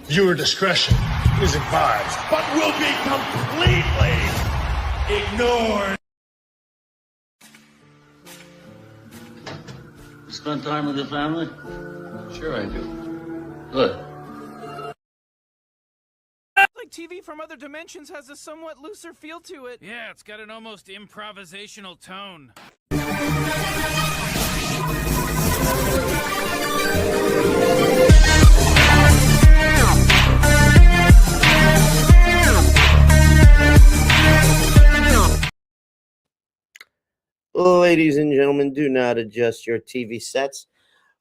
Viewer discretion is advised. But will be completely ignored. Spend time with your family? Sure I do. Good. Like TV from other dimensions has a somewhat looser feel to it. Yeah, it's got an almost improvisational tone. Ladies and gentlemen, do not adjust your TV sets,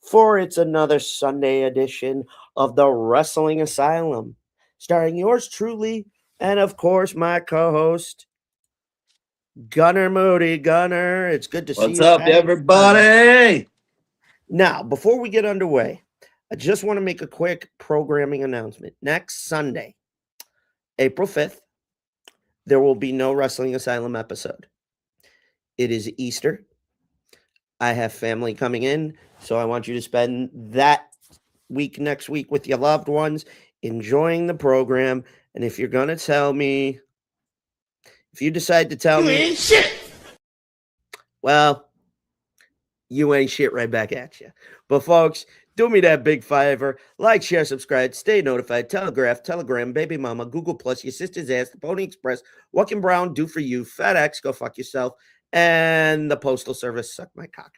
for it's another Sunday edition of the Wrestling Asylum, starring yours truly, and of course, my co-host, Gunner Moody. Gunner, it's good to see you. What's up, everybody? Now, before we get underway, I just want to make a quick programming announcement. Next Sunday, April 5th, there will be no Wrestling Asylum episode. It is Easter. I have family coming in, so I want you to spend that week next week with your loved ones, enjoying the program. And if you're going to tell me, if you decide to tell me, ain't shit. Well, you ain't shit right back at you. But folks, do me that big favor. Like, share, subscribe, stay notified, Telegram, Baby Mama, Google Plus, your sister's ass, the Pony Express, what can Brown do for you, FedEx, go fuck yourself, and the Postal Service, suck my cock.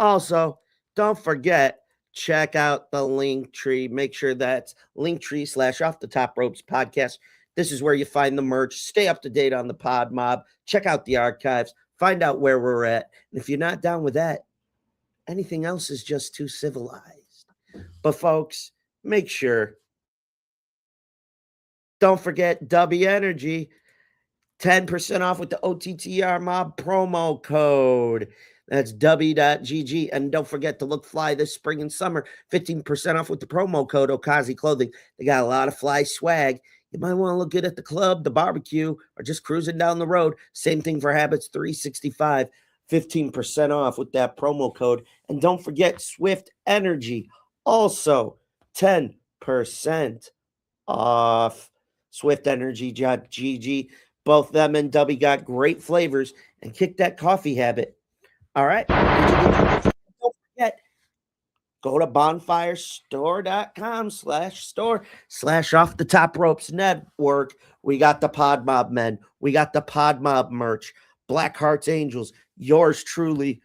Also, don't forget, check out the link tree. Make sure that's linktree/Off the Top Ropes podcast. This is where you find the merch. Stay up to date on the Pod Mob. Check out the archives. Find out where we're at. And if you're not down with that, anything else is just too civilized. But folks, make sure. Don't forget W Energy. 10% off with the OTTR Mob promo code. That's W.GG. And don't forget to look fly this spring and summer. 15% off with the promo code Okazi Clothing. They got a lot of fly swag. You might want to look good at the club, the barbecue, or just cruising down the road. Same thing for Habits 365. 15% off with that promo code. And don't forget Swift Energy. Also 10% off. Swift Energy.GG. Both them and Dubby got great flavors, and kick that coffee habit. All right. Don't forget, go to bonfirestore.com/store/Off the Top Ropes Network. We got the Pod Mob men. We got the Pod Mob merch. Black Hearts Angels. Yours truly.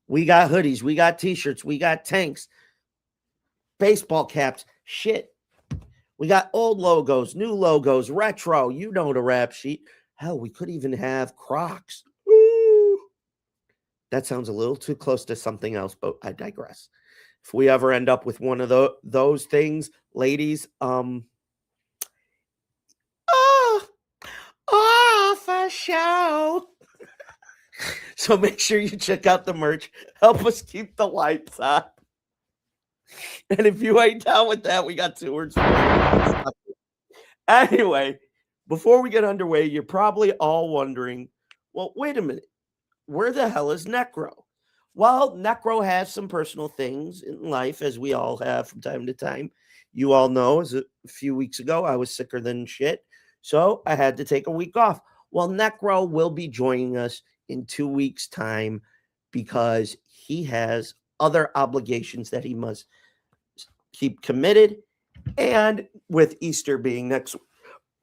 We got hoodies. We got t-shirts. We got tanks. Baseball caps. Shit. We got old logos, new logos, retro. You know the rap sheet. Hell, we could even have Crocs. Woo! That sounds a little too close to something else, but I digress. If we ever end up with one of those things, ladies, for show. So make sure you check out the merch. Help us keep the lights on. And if you ain't down with that, we got 2 words for you. Anyway, before we get underway, you're probably all wondering, well, wait a minute. Where the hell is Nekro? Well, Nekro has some personal things in life, as we all have from time to time. You all know, as a few weeks ago, I was sicker than shit, so I had to take a week off. Well, Nekro will be joining us in 2 weeks' time because he has other obligations that he must keep committed. And with Easter being next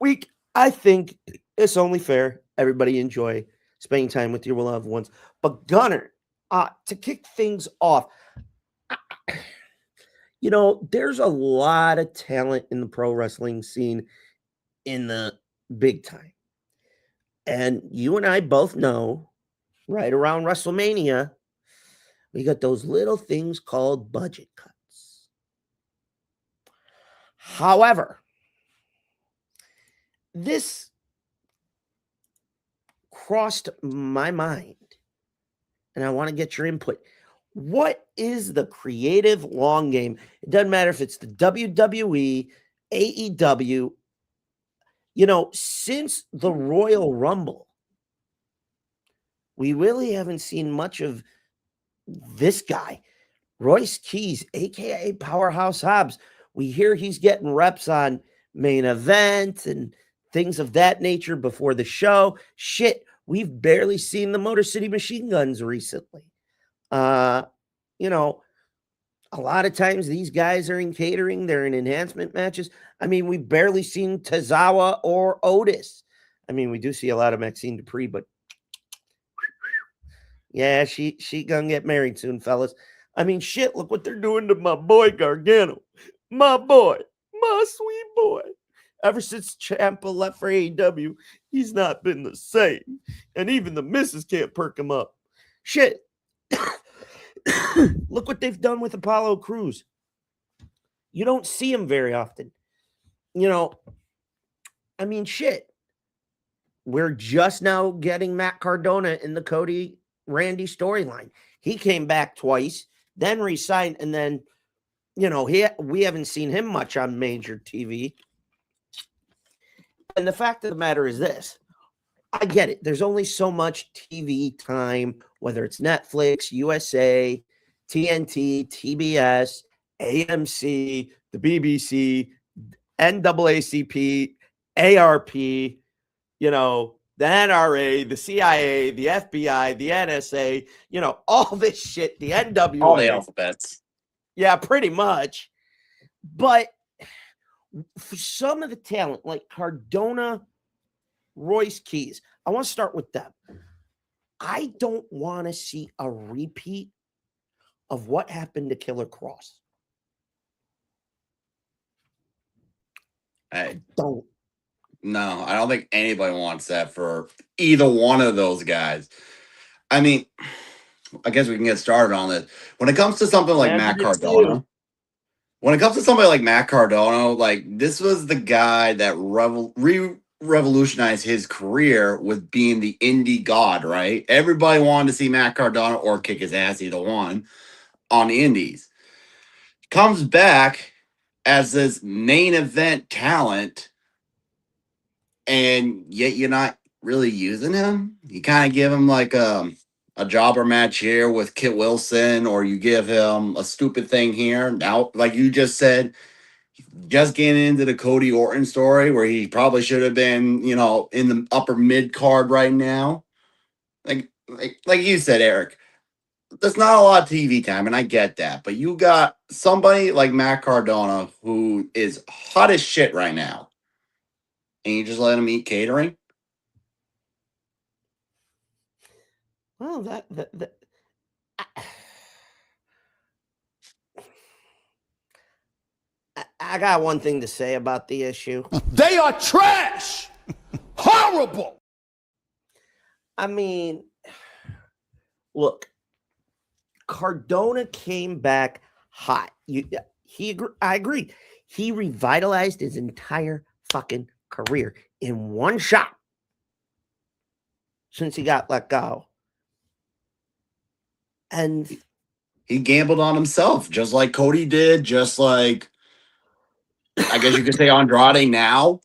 week, I think it's only fair everybody enjoy spending time with your loved ones. But Gunner, to kick things off, there's a lot of talent in the pro wrestling scene in the big time. And you and I both know, right around WrestleMania, we got those little things called budget cuts. However, this crossed my mind, and I want to get your input. What is the creative long game? It doesn't matter if it's the WWE, AEW. Since the Royal Rumble, we really haven't seen much of this guy, Royce Keys, a.k.a. Powerhouse Hobbs. We hear he's getting reps on main event and things of that nature before the show. Shit, we've barely seen the Motor City Machine Guns recently. You know, a lot of times these guys are in catering, they're in enhancement matches. I mean, we've barely seen Tozawa or Otis. I mean, we do see a lot of Maxine Dupree, but yeah, she gonna get married soon, fellas. I mean, shit, look what they're doing to my boy Gargano. My boy, my sweet boy. Ever since Ciampa left for AEW, he's not been the same. And even the missus can't perk him up. Shit. Look what they've done with Apollo Crews. You don't see him very often. You know, I mean, shit. We're just now getting Matt Cardona in the Cody Randy storyline. He came back twice, then resigned, and then, you know, we haven't seen him much on major TV. And the fact of the matter is this. I get it. There's only so much TV time, whether it's Netflix, USA, TNT, TBS, AMC, the BBC, NAACP, ARP, you know, the NRA, the CIA, the FBI, the NSA, you know, all this shit, the NWA. All the alphabets. Yeah, pretty much. But for some of the talent, like Cardona, Royce Keys, I want to start with them. I don't want to see a repeat of what happened to Killer Cross. Hey, Don't. no, I don't think anybody wants that for either one of those guys. I mean, I guess we can get started on this. When it comes to something like Matt Cardona, like this was the guy that revolutionized his career with being the indie god, right? Everybody wanted to see Matt Cardona or kick his ass, either one, on the indies. Comes back as this main event talent, and yet you're not really using him. You kind of give him like a jobber match here with Kit Wilson, or you give him a stupid thing here. Now, like you just said, just getting into the Cody Orton story where he probably should have been, you know, in the upper mid card right now. Like you said, Eric, there's not a lot of TV time, and I get that. But you got somebody like Matt Cardona who is hot as shit right now, and you just let him eat catering. Well, I got one thing to say about the issue. They are trash. Horrible. I mean, look, Cardona came back hot. I agree. He revitalized his entire fucking career in one shot since he got let go. And he gambled on himself, just like Cody did, just like, I guess you could say, Andrade now.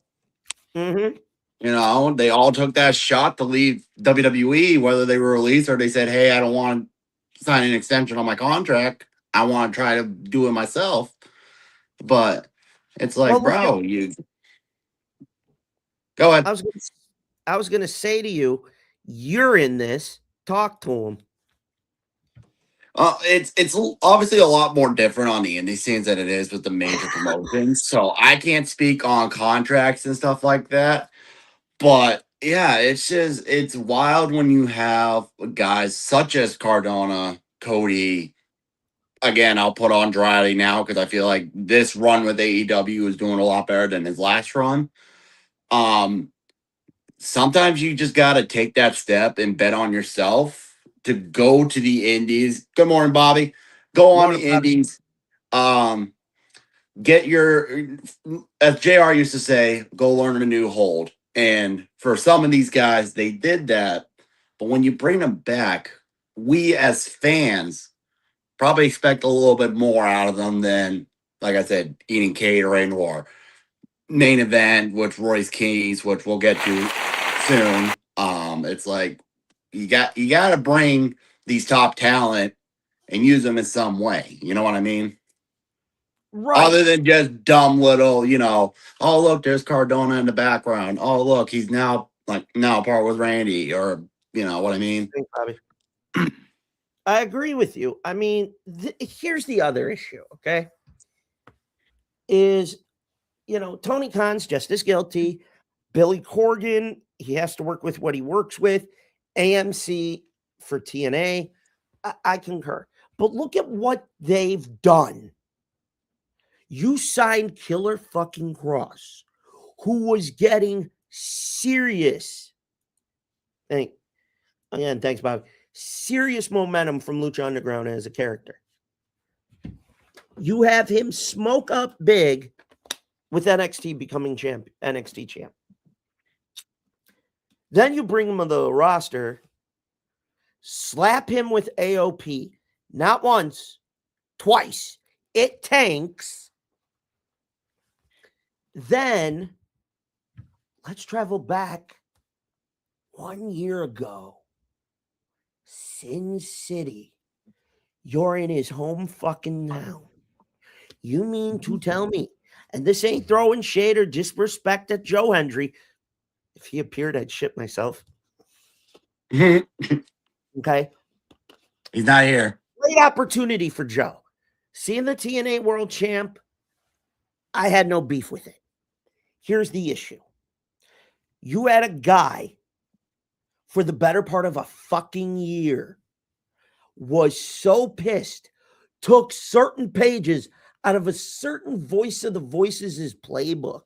Mm-hmm. You know, they all took that shot to leave WWE, whether they were released or they said, hey, I don't want to sign an extension on my contract. I want to try to do it myself. But it's like, bro, you go ahead. I was gonna say to you, you're in this. Talk to him. It's obviously a lot more different on the indie scenes than it is with the major promotions. So I can't speak on contracts and stuff like that. But yeah, it's wild when you have guys such as Cardona, Cody. Again, I'll put Andrade now because I feel like this run with AEW is doing a lot better than his last run. Sometimes you just got to take that step and bet on yourself to go to the indies. Good morning, Bobby. Go on the indies. Get your, as JR used to say, go learn a new hold. And for some of these guys, they did that. But when you bring them back, we as fans probably expect a little bit more out of them than, like I said, eating catering or main event, which Royce Keys, which we'll get to soon. It's like you got to bring these top talent and use them in some way. You know what I mean? Right. Other than just dumb little, oh look, there's Cardona in the background. Oh look, he's now part with Randy, or what I mean. Thanks, Bobby. I agree with you. I mean, here's the other issue, okay? Is, Tony Khan's just as guilty. Billy Corgan, he has to work with what he works with. AMC for TNA, I concur. But look at what they've done. You signed Killer fucking Cross, who was getting serious. Thanks, Bob. Serious momentum from Lucha Underground as a character. You have him smoke up big with NXT becoming NXT champ. Then you bring him to the roster, slap him with AOP, not once, twice. It tanks. Then let's travel back 1 year ago. Sin City. You're in his home fucking town. You mean to tell me, and this ain't throwing shade or disrespect at Joe Hendry. If he appeared, I'd shit myself. Okay? He's not here. Great opportunity for Joe. Seeing the TNA World Champ, I had no beef with it. Here's the issue. You had a guy for the better part of a fucking year was so pissed, took certain pages out of a certain Voice of the Voices' playbook,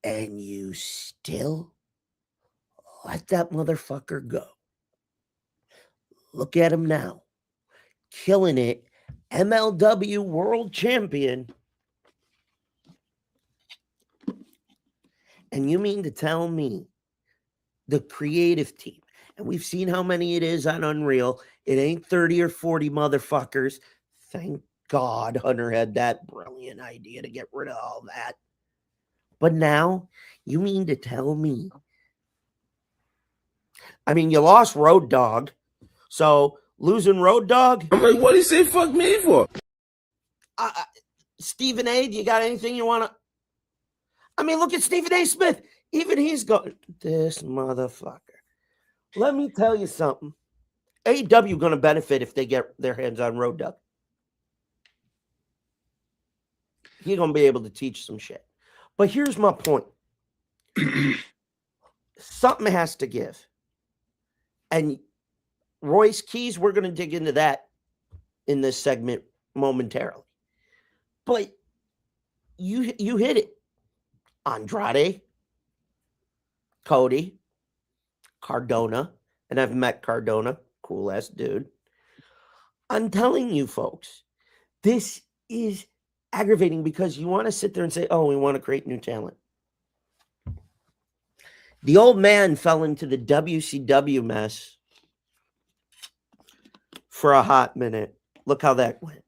and you still let that motherfucker go. Look at him now. Killing it. MLW World Champion. And you mean to tell me the creative team, and we've seen how many it is on Unreal, it ain't 30 or 40 motherfuckers. Thank God Hunter had that brilliant idea to get rid of all that. But now, you mean to tell me, I mean, you lost Road Dogg, so losing Road Dogg? I'm like, what do you say fuck me for? Stephen A., do you got anything you want to... I mean, look at Stephen A. Smith. Even he's going, this motherfucker. Let me tell you something. AEW going to benefit if they get their hands on Road Dogg. He's going to be able to teach some shit. But here's my point. Something has to give. And Royce Keys, we're going to dig into that in this segment momentarily. But you hit it. Andrade, Cody, Cardona, and I've met Cardona, cool ass dude. I'm telling you folks, this is aggravating because you want to sit there and say, oh, we want to create new talent. The old man fell into the WCW mess for a hot minute. Look how that went.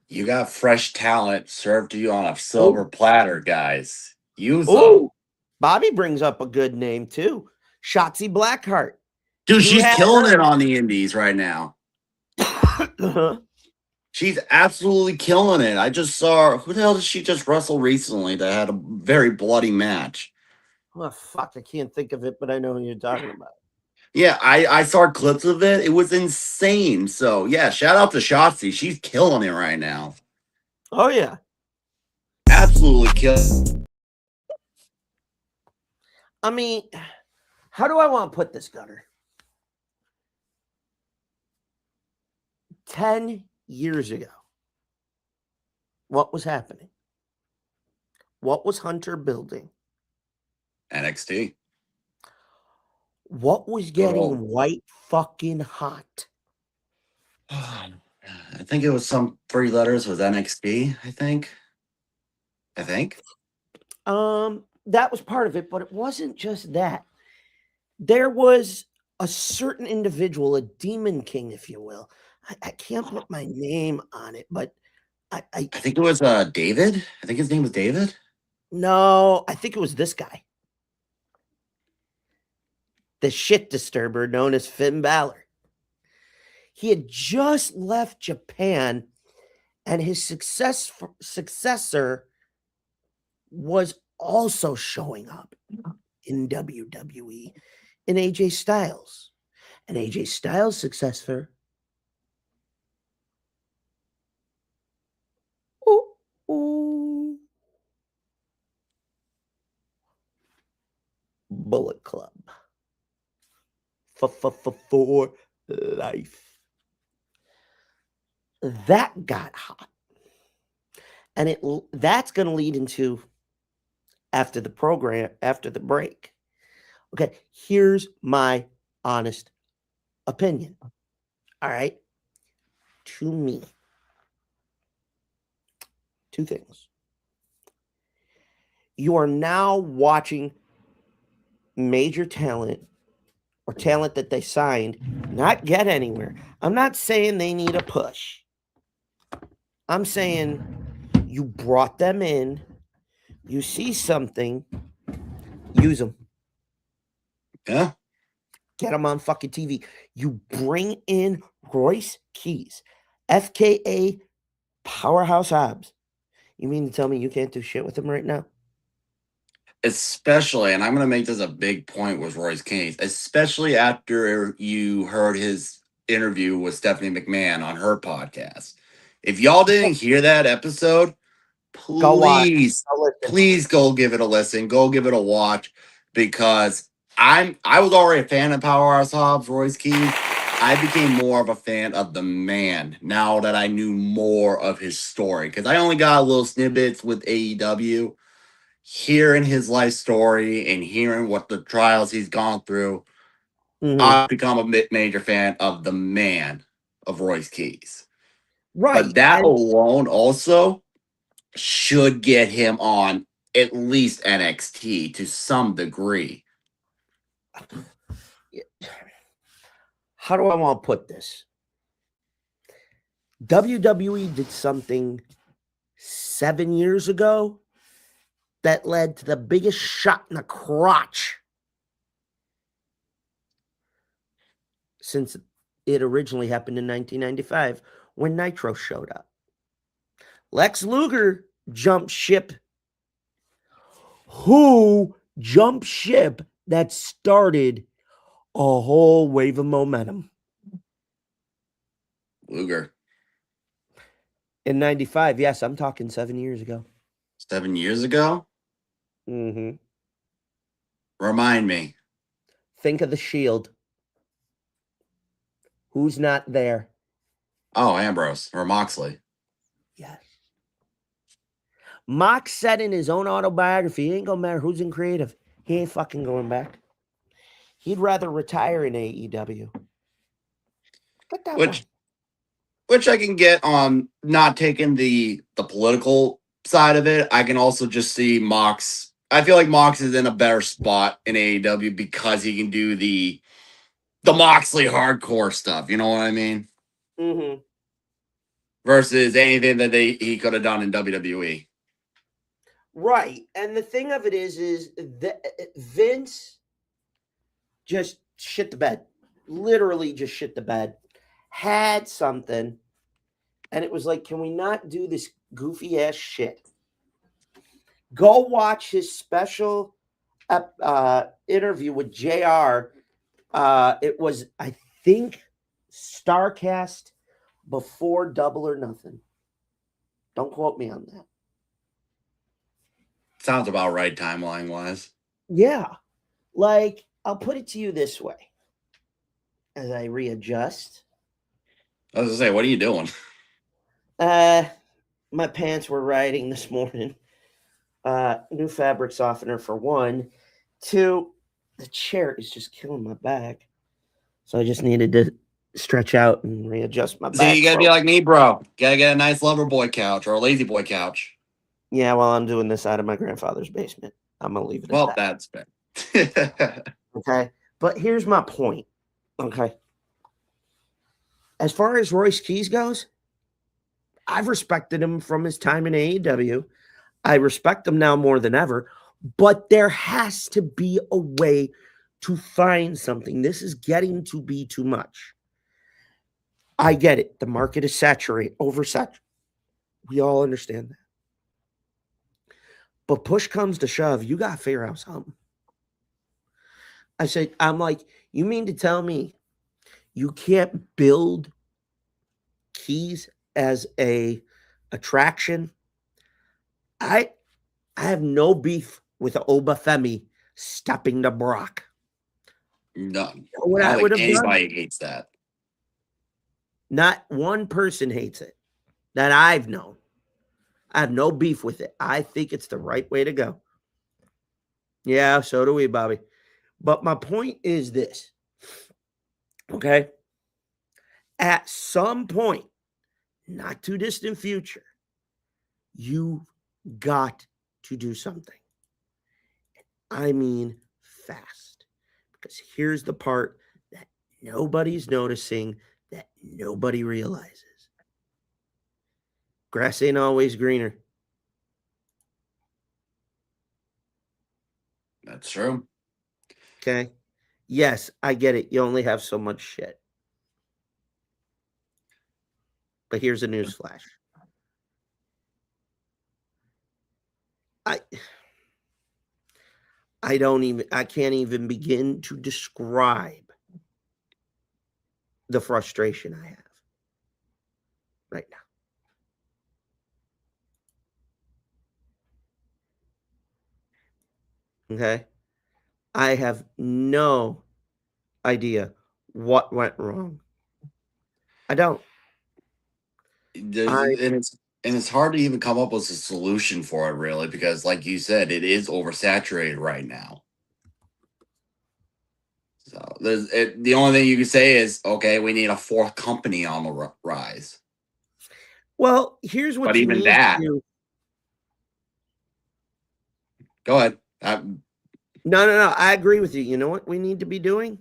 You got fresh talent served to you on a silver platter, guys. Use them. Oh, Bobby brings up a good name too. Shotzi Blackheart. Dude, she's killing it on the indies right now. She's absolutely killing it. I just saw her. Who the hell did she just wrestle recently that had a very bloody match? Oh, fuck. I can't think of it, but I know who you're talking about. Yeah, I saw clips of it. It was insane. So, yeah, shout out to Shotzi. She's killing it right now. Oh, yeah. Absolutely killing. I mean, how do I want to put this, Gunner? 10 years ago, what was happening? What was Hunter building? NXT. What was getting white fucking hot? I think it was some 3 letters with NXT, I think. That was part of it, but it wasn't just that. There was a certain individual, a demon king, if you will. I can't put my name on it, but I think it was David. I think his name was David. No, I think it was this guy. The shit disturber known as Finn Balor. He had just left Japan, and his successor was also showing up in WWE in AJ Styles. And AJ Styles' successor, Bullet Club. For life. That got hot. And that's going to lead into after the break. Okay, here's my honest opinion. All right. To me, two things. You are now watching major talent or talent that they signed not get anywhere. I'm not saying they need a push. I'm saying you brought them in, you see something, use them. Yeah. Get them on fucking TV. You bring in Royce Keys, FKA Powerhouse Hobbs. You mean to tell me you can't do shit with him right now? Especially, and I'm going to make this a big point with Royce Keys, especially after you heard his interview with Stephanie McMahon on her podcast. If y'all didn't hear that episode, please go give it a listen. Go give it a watch, because I was already a fan of Powerhouse Hobbs, Royce Keys. I became more of a fan of the man now that I knew more of his story, because I only got little snippets with AEW. Hearing his life story and hearing what the trials he's gone through, I've become a major fan of the man of Royce Keys. Right. But that alone also should get him on at least NXT to some degree. How do I want to put this? WWE did something 7 years ago that led to the biggest shot in the crotch since it originally happened in 1995 when Nitro showed up. Lex Luger jumped ship. Who jumped ship that started a whole wave of momentum? Luger. In 95, yes, I'm talking 7 years ago. 7 years ago? Mm-hmm. Remind me. Think of the Shield. Who's not there? Oh, Ambrose or Moxley. Yes. Mox said in his own autobiography, it ain't gonna matter who's in creative. He ain't fucking going back. He'd rather retire in AEW. Get that one. Which I can get on not taking the political side of it. I can also just see Mox. I feel like Mox is in a better spot in AEW because he can do the Moxley hardcore stuff. You know what I mean? Mm-hmm. Versus anything that he could have done in WWE. Right. And the thing of it is that Vince just shit the bed. Literally just shit the bed. Had something. And it was like, can we not do this goofy ass shit? Go watch his special interview with JR. It was, I think, StarCast before Double or Nothing. Don't quote me on that. Sounds about right timeline-wise. Yeah. Like, I'll put it to you this way. As I readjust. I was going to say, what are you doing? My pants were riding this morning. New fabric softener for one. Two, the chair is just killing my back. So I just needed to stretch out and readjust my back. See, you gotta be like me, bro. Gotta get a nice lover boy couch or a lazy boy couch. Yeah, well, I'm doing this out of my grandfather's basement. I'm gonna leave it at that. That's fair. Okay. But here's my point. Okay. As far as Royce Keys goes, I've respected him from his time in AEW. I respect him now more than ever, but there has to be a way to find something. This is getting to be too much. I get it. The market is saturated, oversaturated. We all understand that. But push comes to shove, you got to figure out something. I'm like, you mean to tell me you can't build Keys as a attraction? I have no beef with Obafemi stepping to Brock. None. What I I don't would think have done? anybody hates that. Not one person hates it that I've known. I have no beef with it. I think it's the right way to go. Yeah, so do we, Bobby. But my point is this. Okay? At some point, not too distant future, you got to do something. I mean fast. Because here's the part that nobody's noticing, that nobody realizes. Grass ain't always greener. That's true. Okay? Yes, I get it. You only have so much shit. But here's a news flash. I can't even begin to describe the frustration I have right now. Okay? I have no idea what went wrong. I don't. And it's hard to even come up with a solution for it, really, because, like you said, it is oversaturated right now. So the only thing you can say is, okay, we need a fourth company on the rise. Well, here's what But you even need that, to do. go ahead. No. I agree with you. You know what we need to be doing?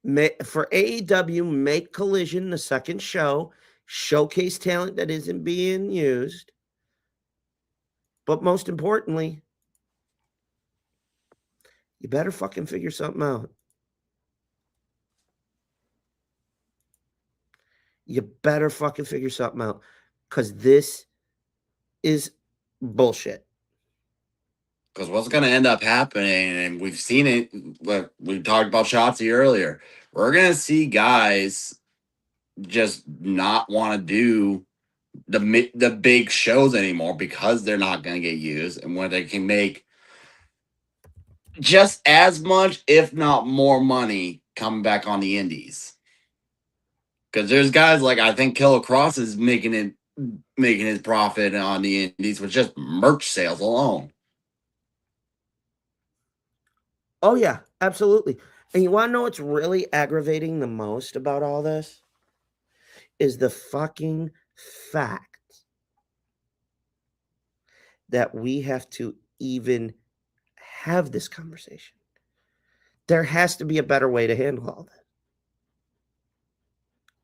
For AEW, make Collision the second show, showcase talent that isn't being used. But most importantly, you better fucking figure something out. You better fucking figure something out. Because this is bullshit. Because what's going to end up happening, and we've seen it, we talked about Shotzi earlier, we're going to see guys just not want to do the big shows anymore because they're not going to get used, and when they can make just as much, if not more money coming back on the indies. Because there's guys like, I think Killer Cross is making his profit on the indies with just merch sales alone. Oh, yeah, absolutely. And you want to know what's really aggravating the most about all this? Is the fucking fact that we have to even have this conversation. There has to be a better way to handle all that.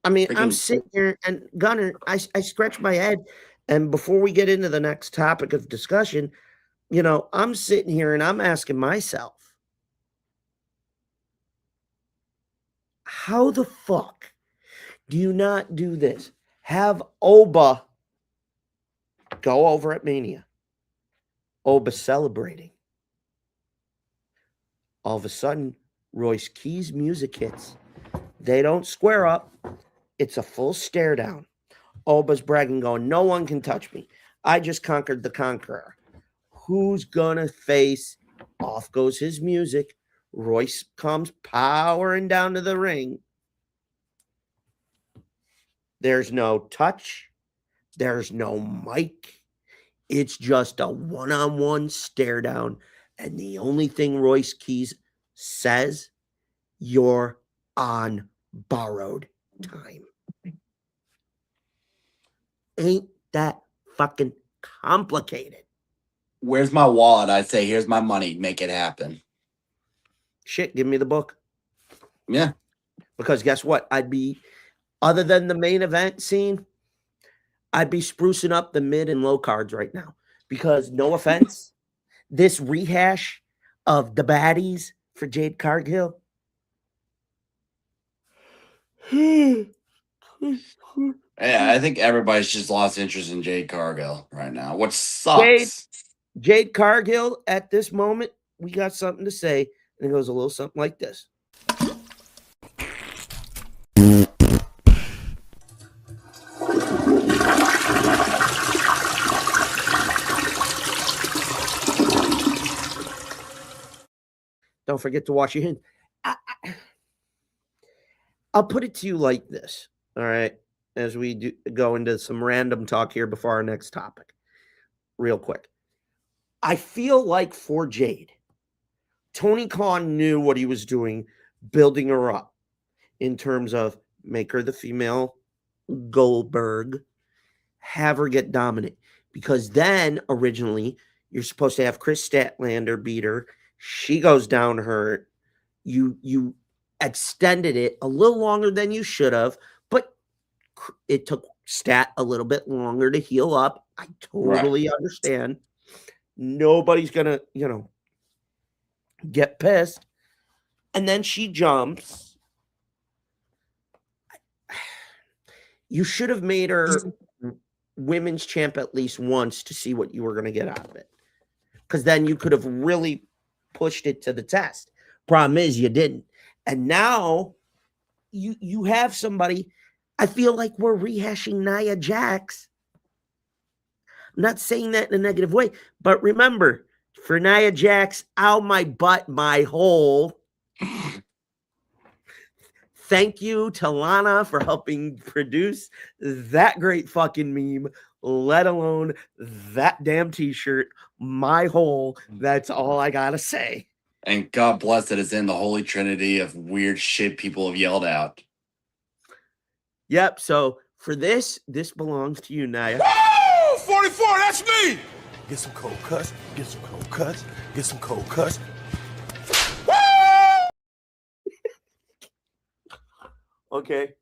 I mean, I'm sitting here and Gunner, I scratch my head. And before we get into the next topic of discussion, I'm sitting here and I'm asking myself, how the fuck do you not do this? Have Oba go over at Mania. Oba celebrating. All of a sudden, Royce Keys music hits. They don't square up. It's a full stare down. Oba's bragging, going, no one can touch me. I just conquered the Conqueror. Who's gonna face? Off goes his music. Royce comes powering down to the ring. There's no touch. There's no mic. It's just a one-on-one stare down. And the only thing Royce Keys says, you're on borrowed time. Ain't that fucking complicated? Where's my wallet? I'd say, here's my money. Make it happen. Shit, give me the book. Yeah. Because guess what? Other than the main event scene, I'd be sprucing up the mid and low cards right now. Because no offense, this rehash of the baddies for Jade Cargill, Yeah, I think everybody's just lost interest in Jade Cargill right now, which Jade, sucks. Jade Cargill, at this moment, we got something to say, and it goes a little something like this. Don't forget to wash your hands. I'll put it to you like this, all right, as we go into some random talk here before our next topic, real quick. I feel like for Jade, Tony Khan knew what he was doing, building her up in terms of make her the female Goldberg, have her get dominant. Because then originally you're supposed to have Chris Statlander beat her. She goes down hurt. You extended it a little longer than you should have, but it took Stat a little bit longer to heal up. I totally understand. Nobody's gonna, get pissed. And then she jumps. You should have made her women's champ at least once to see what you were going to get out of it. Because then you could have really pushed it to the test. Problem is you didn't. And now you have somebody. I feel like we're rehashing Nia Jax. I'm not saying that in a negative way, but remember, for Nia Jax, ow my butt, my hole. Thank you to Lana for helping produce that great fucking meme, let alone that damn t-shirt, my hole. That's all I gotta say. And God bless that it's in the holy trinity of weird shit people have yelled out. Yep, so for this belongs to you, Nia. Oh, 44, that's me! Get some cold cuts, get some cold cuts, get some cold cuts. Okay,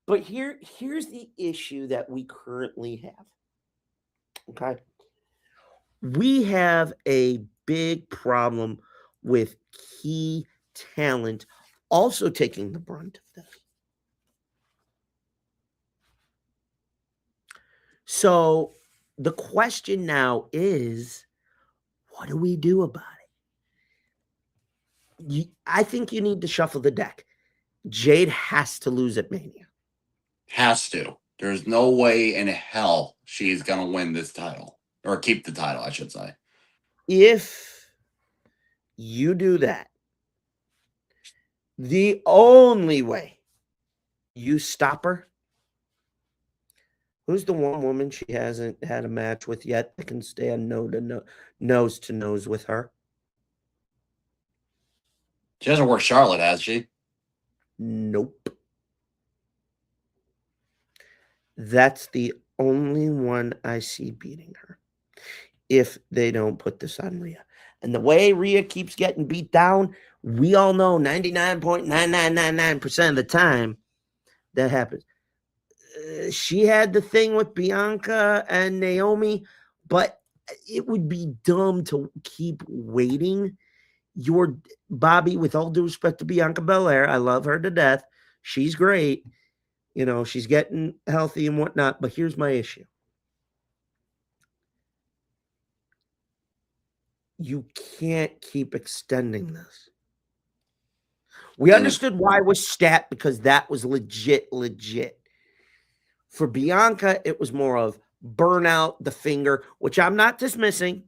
but here's the issue that we currently have. Okay, we have a big problem with key talent also taking the brunt of this. So the question now is, what do we do about it? I think you need to shuffle the deck. Jade has to lose at Mania. Has to. There's no way in hell she's going to win this title. Or keep the title, I should say. If you do that, the only way you stop her, who's the one woman she hasn't had a match with yet that can stand nose to nose with her? She hasn't worked Charlotte, has she? Nope. That's the only one I see beating her if they don't put this on Rhea. And the way Rhea keeps getting beat down, we all know 99.9999% of the time that happens. She had the thing with Bianca and Naomi, but it would be dumb to keep waiting. Your Bobby, with all due respect to Bianca Belair, I love her to death. She's great. She's getting healthy and whatnot. But here's my issue. You can't keep extending this. We understood why it was Stat, because that was legit. For Bianca, it was more of burnout, the finger, which I'm not dismissing.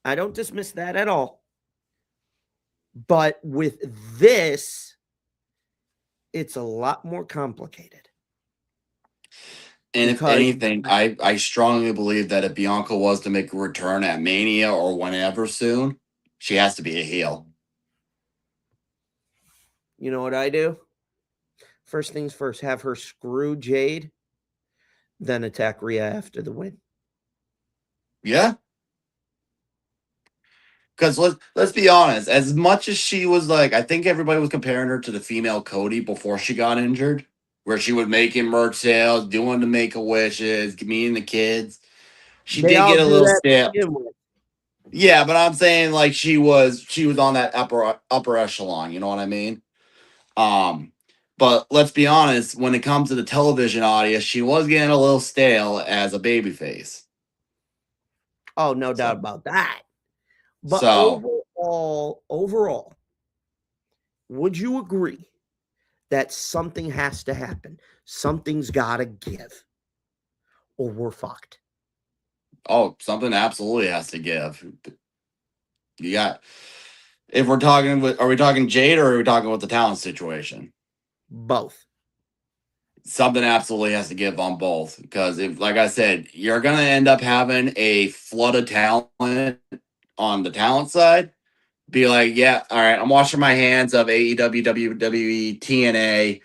I don't dismiss that at all. But with this, it's a lot more complicated. And if anything, I strongly believe that if Bianca was to make a return at Mania or whenever soon, she has to be a heel. You know what I do? First things first, have her screw Jade, then attack Rhea after the win. Yeah. Because let's be honest, as much as she was like, I think everybody was comparing her to the female Cody before she got injured, where she was making merch sales, doing the Make-A-Wishes, meeting the kids. She did get a little step. Yeah, but I'm saying like she was on that upper echelon, you know what I mean? But let's be honest, when it comes to the television audience, she was getting a little stale as a babyface. Oh, no doubt So, about that. But so overall, would you agree that something has to happen? Something's got to give, or we're fucked. something absolutely has to give. You got, if we're talking with, are we talking Jade or are we talking with the talent situation? Both. Something absolutely has to give on both because if, like I said, you're gonna end up having a flood of talent on the talent side. Be like, yeah, all right, I'm washing my hands of AEW, WWE, TNA,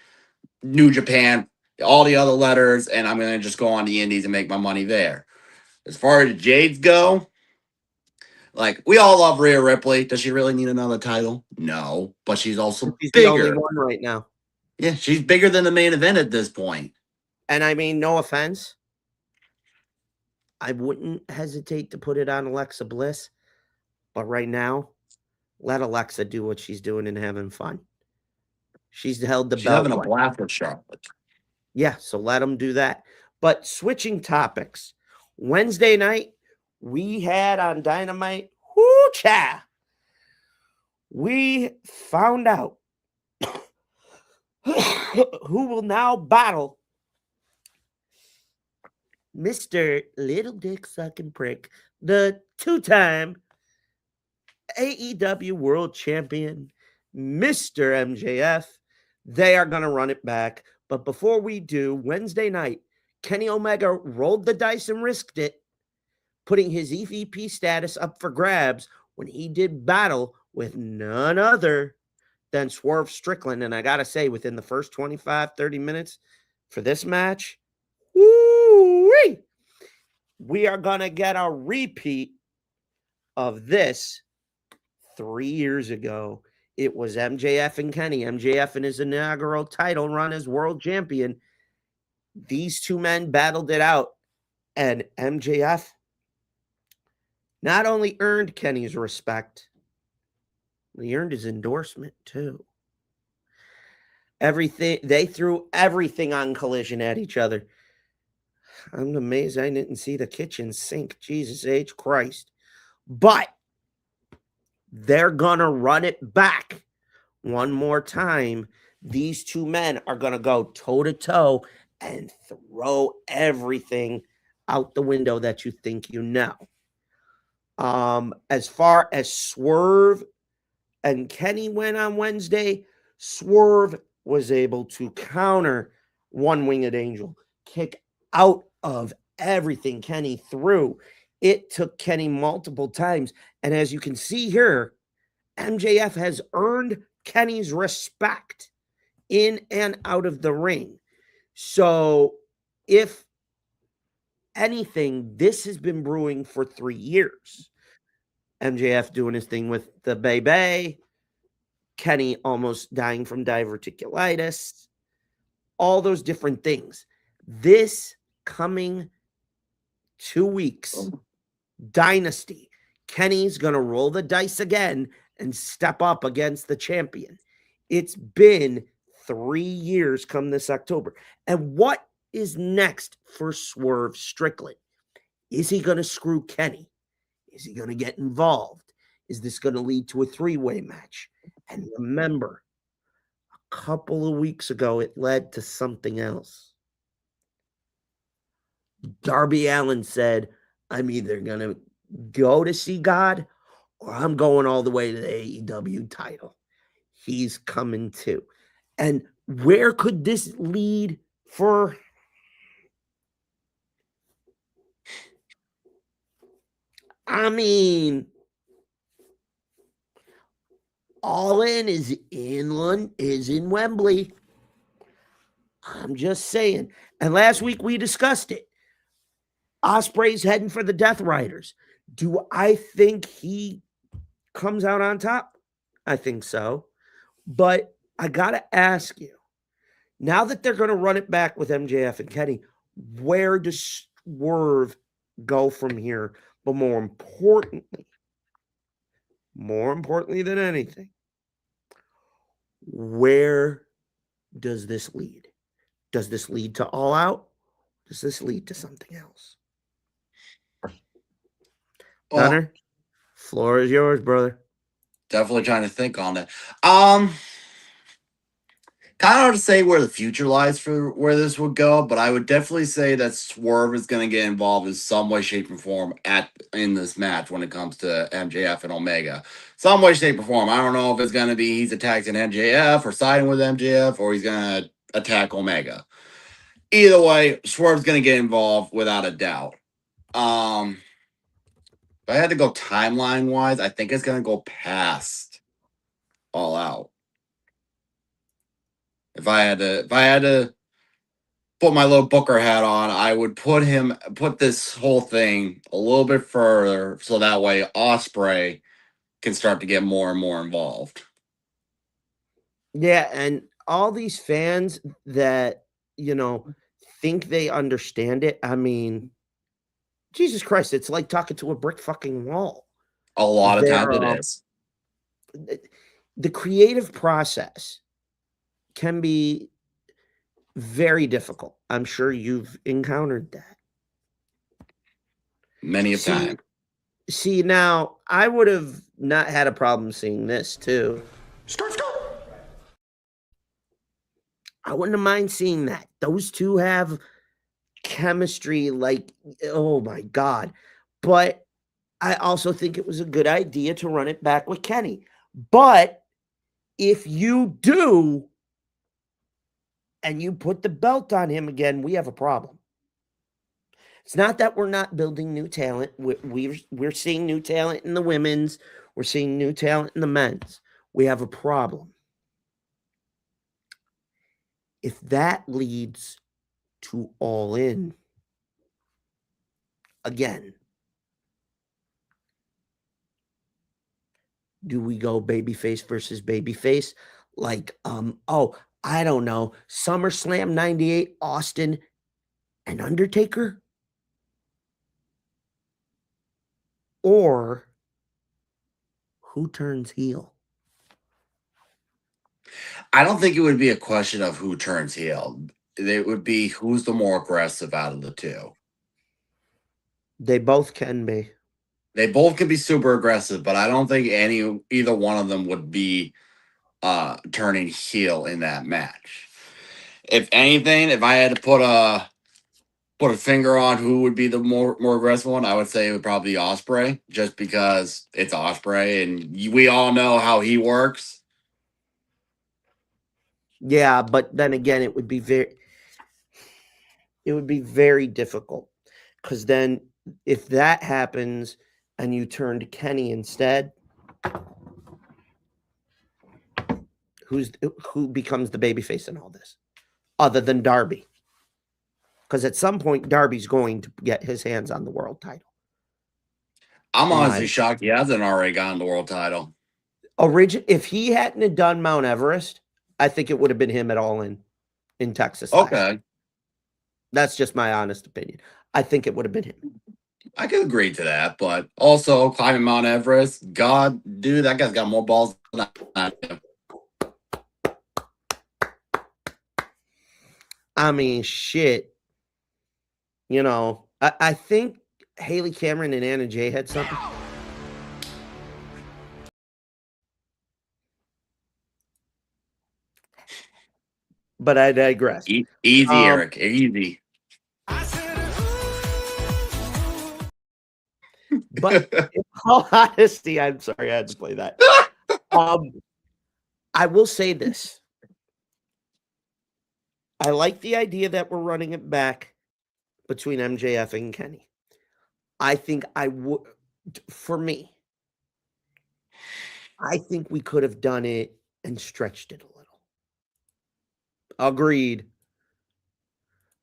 New Japan, all the other letters, and I'm gonna just go on the indies and make my money there. As far as Jades go, like we all love Rhea Ripley. Does she really need another title? No, but she's also She's the only bigger. one right now. Yeah, she's bigger than the main event at this point. And I mean, no offense, I wouldn't hesitate to put it on Alexa Bliss. But right now, let Alexa do what she's doing and having fun. She's held the She's belt. having a blast with Charlotte. Yeah, so let them do that. But switching topics, Wednesday night, we had on Dynamite, whoo cha, we found out who will now battle Mr. Little Dick Sucking Prick, the two-time AEW World Champion, Mr. MJF. They are going to run it back. But before we do, Wednesday night, Kenny Omega rolled the dice and risked it, putting his EVP status up for grabs when he did battle with none other than Swerve Strickland. And I got to say, within the first 25-30 minutes for this match, woo-wee, we are going to get a repeat of this 3 years ago. It was MJF and Kenny. MJF in his inaugural title run as world champion. These two men battled it out. And MJF not only earned Kenny's respect, he earned his endorsement too. They threw everything on Collision at each other. I'm amazed I didn't see the kitchen sink. Jesus H. Christ. But they're going to run it back one more time. These two men are going to go toe-to-toe and throw everything out the window that you think you know. As far as Swerve and Kenny went on Wednesday, Swerve was able to counter One Winged Angel, kick out of everything Kenny threw. It took Kenny multiple times. And as you can see here, MJF has earned Kenny's respect in and out of the ring. So if anything, this has been brewing for 3 years. MJF doing his thing with the baby, Kenny almost dying from diverticulitis, all those different things. This coming 2 weeks, Dynasty, Kenny's going to roll the dice again and step up against the champion. It's been 3 years come this October. And what is next for Swerve Strickland? Is he going to screw Kenny? Is he going to get involved? Is this going to lead to a 3-way match? And remember, a couple of weeks ago, it led to something else. Darby Allin said, I'm either going to go to see God or I'm going all the way to the AEW title. He's coming too. And where could this lead for? I mean, All In is in Wembley. I'm just saying. And last week we discussed it. Ospreay's heading for the Death Riders. Do I think he comes out on top? I think so. But I got to ask you, now that they're going to run it back with MJF and Kenny, where does Swerve go from here? But more importantly than anything, where does this lead? Does this lead to All Out? Does this lead to something else? Well, Gunner, floor is yours, brother. definitely trying to think on that. Kind of hard to say where the future lies for where this would go, but I would definitely say that Swerve is going to get involved in some way, shape, or form in this match when it comes to MJF and Omega. Some way, shape, or form. I don't know if it's going to be he's attacking MJF or siding with MJF or he's going to attack Omega. Either way, Swerve's going to get involved without a doubt. If I had to go timeline wise, I think it's going to go past All Out. If I had to put my little Booker hat on, I would put this whole thing a little bit further so that way Ospreay can start to get more and more involved. Yeah, and all these fans that, think they understand it. I mean, Jesus Christ, it's like talking to a brick fucking wall. A lot of times it is. The creative process can be very difficult. I'm sure you've encountered that. Many a time. See, now, I would have not had a problem seeing this, too. I wouldn't have mind seeing that. Those two have chemistry like, oh, my God. But I also think it was a good idea to run it back with Kenny. But if you do, and you put the belt on him again, we have a problem. It's not that we're not building new talent. We're seeing new talent in the women's. We're seeing new talent in the men's. We have a problem. If that leads to All In, again, do we go babyface versus babyface? Like, I don't know, SummerSlam 98, Austin and Undertaker? Or who turns heel? I don't think it would be a question of who turns heel. It would be who's the more aggressive out of the two. They both can be. They both can be super aggressive, but I don't think either one of them would be turning heel in that match. If anything, if I had to put a finger on who would be the more aggressive one, I would say it would probably be Ospreay, just because it's Ospreay and we all know how he works. Yeah, but then again, it would be very difficult, because then if that happens and you turn to Kenny instead, who becomes the babyface in all this, other than Darby? Because at some point, Darby's going to get his hands on the world title. I'm honestly shocked he hasn't already gotten the world title. If he hadn't have done Mount Everest, I think it would have been him at All in Texas. Okay. That's just my honest opinion. I think it would have been him. I could agree to that, but also climbing Mount Everest, God, dude, that guy's got more balls than I do. I mean, shit. I think Haley Cameron and Anna Jay had something. But I digress. Easy, Eric. Easy. But in all honesty, I'm sorry I had to play that. I will say this. I like the idea that we're running it back between MJF and Kenny. I think for me, I think we could have done it and stretched it a little. Agreed.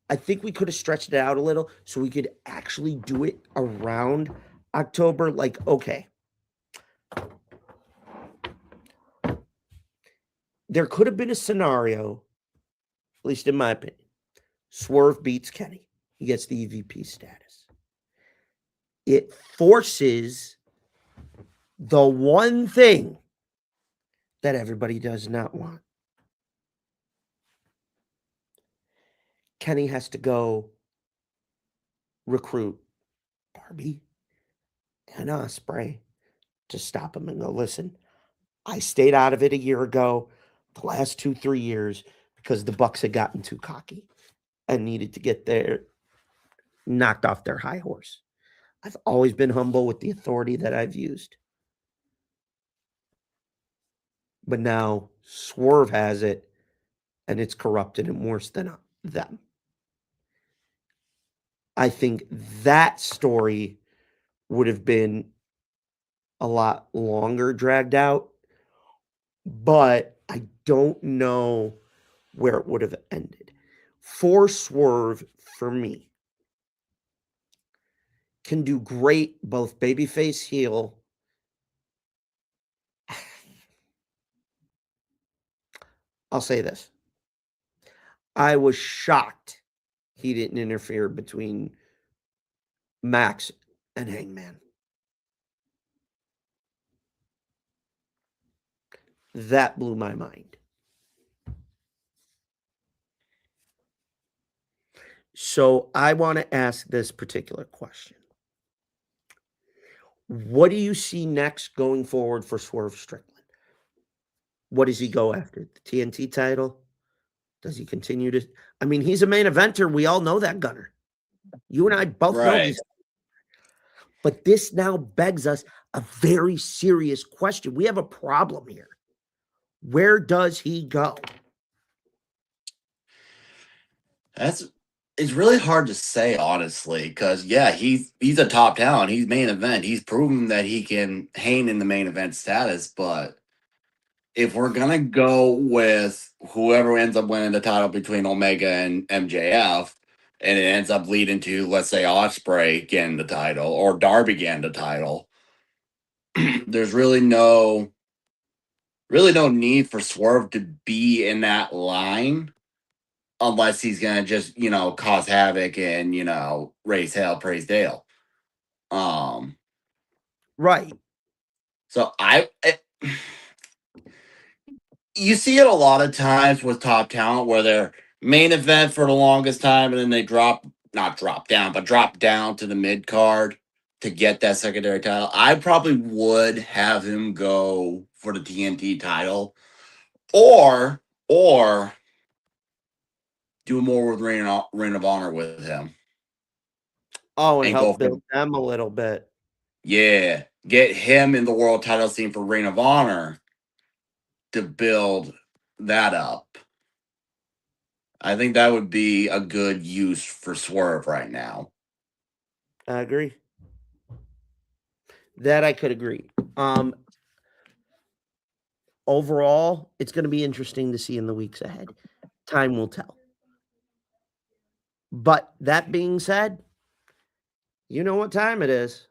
I think we could have stretched it out a little so we could actually do it around October. Like, okay. There could have been a scenario, at least in my opinion. Swerve beats Kenny. He gets the EVP status. It forces the one thing that everybody does not want. Kenny has to go recruit Darby and Ospreay to stop him and go, listen, I stayed out of it a year ago, the last 2-3 years, because the Bucks had gotten too cocky and needed to get knocked off their high horse. I've always been humble with the authority that I've used. But now Swerve has it, and it's corrupted and worse than them. I think that story would have been a lot longer dragged out, but I don't know where it would have ended. For Swerve, for me, can do great both babyface, heel. I'll say this. I was shocked he didn't interfere between Max and Hangman. That blew my mind. So I want to ask this particular question. What do you see next going forward for Swerve Strickland? What does he go after? The TNT title? Does he continue to... I mean, he's a main eventer. We all know that, Gunner. You and I both know he's... But this now begs us a very serious question. We have a problem here. Where does he go? It's really hard to say, honestly, because he's a top talent. He's main event. He's proven that he can hang in the main event status. But if we're gonna go with whoever ends up winning the title between Omega and MJF, and it ends up leading to, let's say, Ospreay getting the title or Darby getting the title, there's really no need for Swerve to be in that line. Unless he's going to just, cause havoc and, raise hell, praise Dale. Right. So you see it a lot of times with top talent where they're main event for the longest time and then they drop down to the mid card to get that secondary title. I probably would have him go for the TNT title or do more with Ring of Honor with him. Oh, and help build them a little bit. Yeah. Get him in the world title scene for Ring of Honor to build that up. I think that would be a good use for Swerve right now. I agree. That I could agree. Overall, it's going to be interesting to see in the weeks ahead. Time will tell. But that being said, you know what time it is.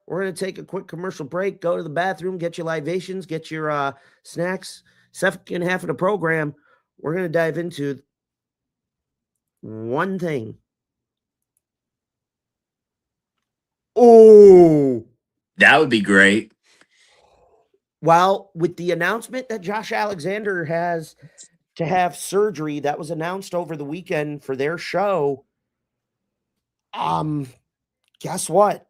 We're going to take a quick commercial break, go to the bathroom, get your libations, get your snacks. Second half of the program, we're going to dive into one thing. Oh, that would be great. Well, with the announcement that Josh Alexander has to have surgery that was announced over the weekend for their show, guess what?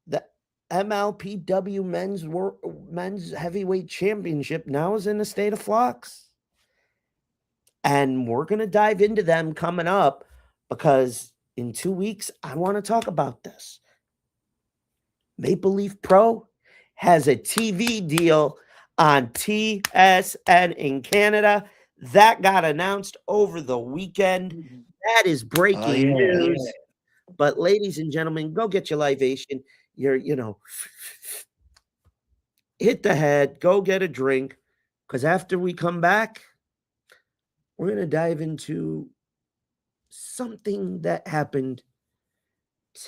The MLPW men's heavyweight championship now is in a state of flux. And we're going to dive into them coming up because in 2 weeks, I want to talk about this. Maple Leaf Pro has a TV deal on TSN in Canada. That got announced over the weekend. That is breaking news. But ladies and gentlemen, go get your libation. Hit the head, go get a drink. Because after we come back, we're going to dive into something that happened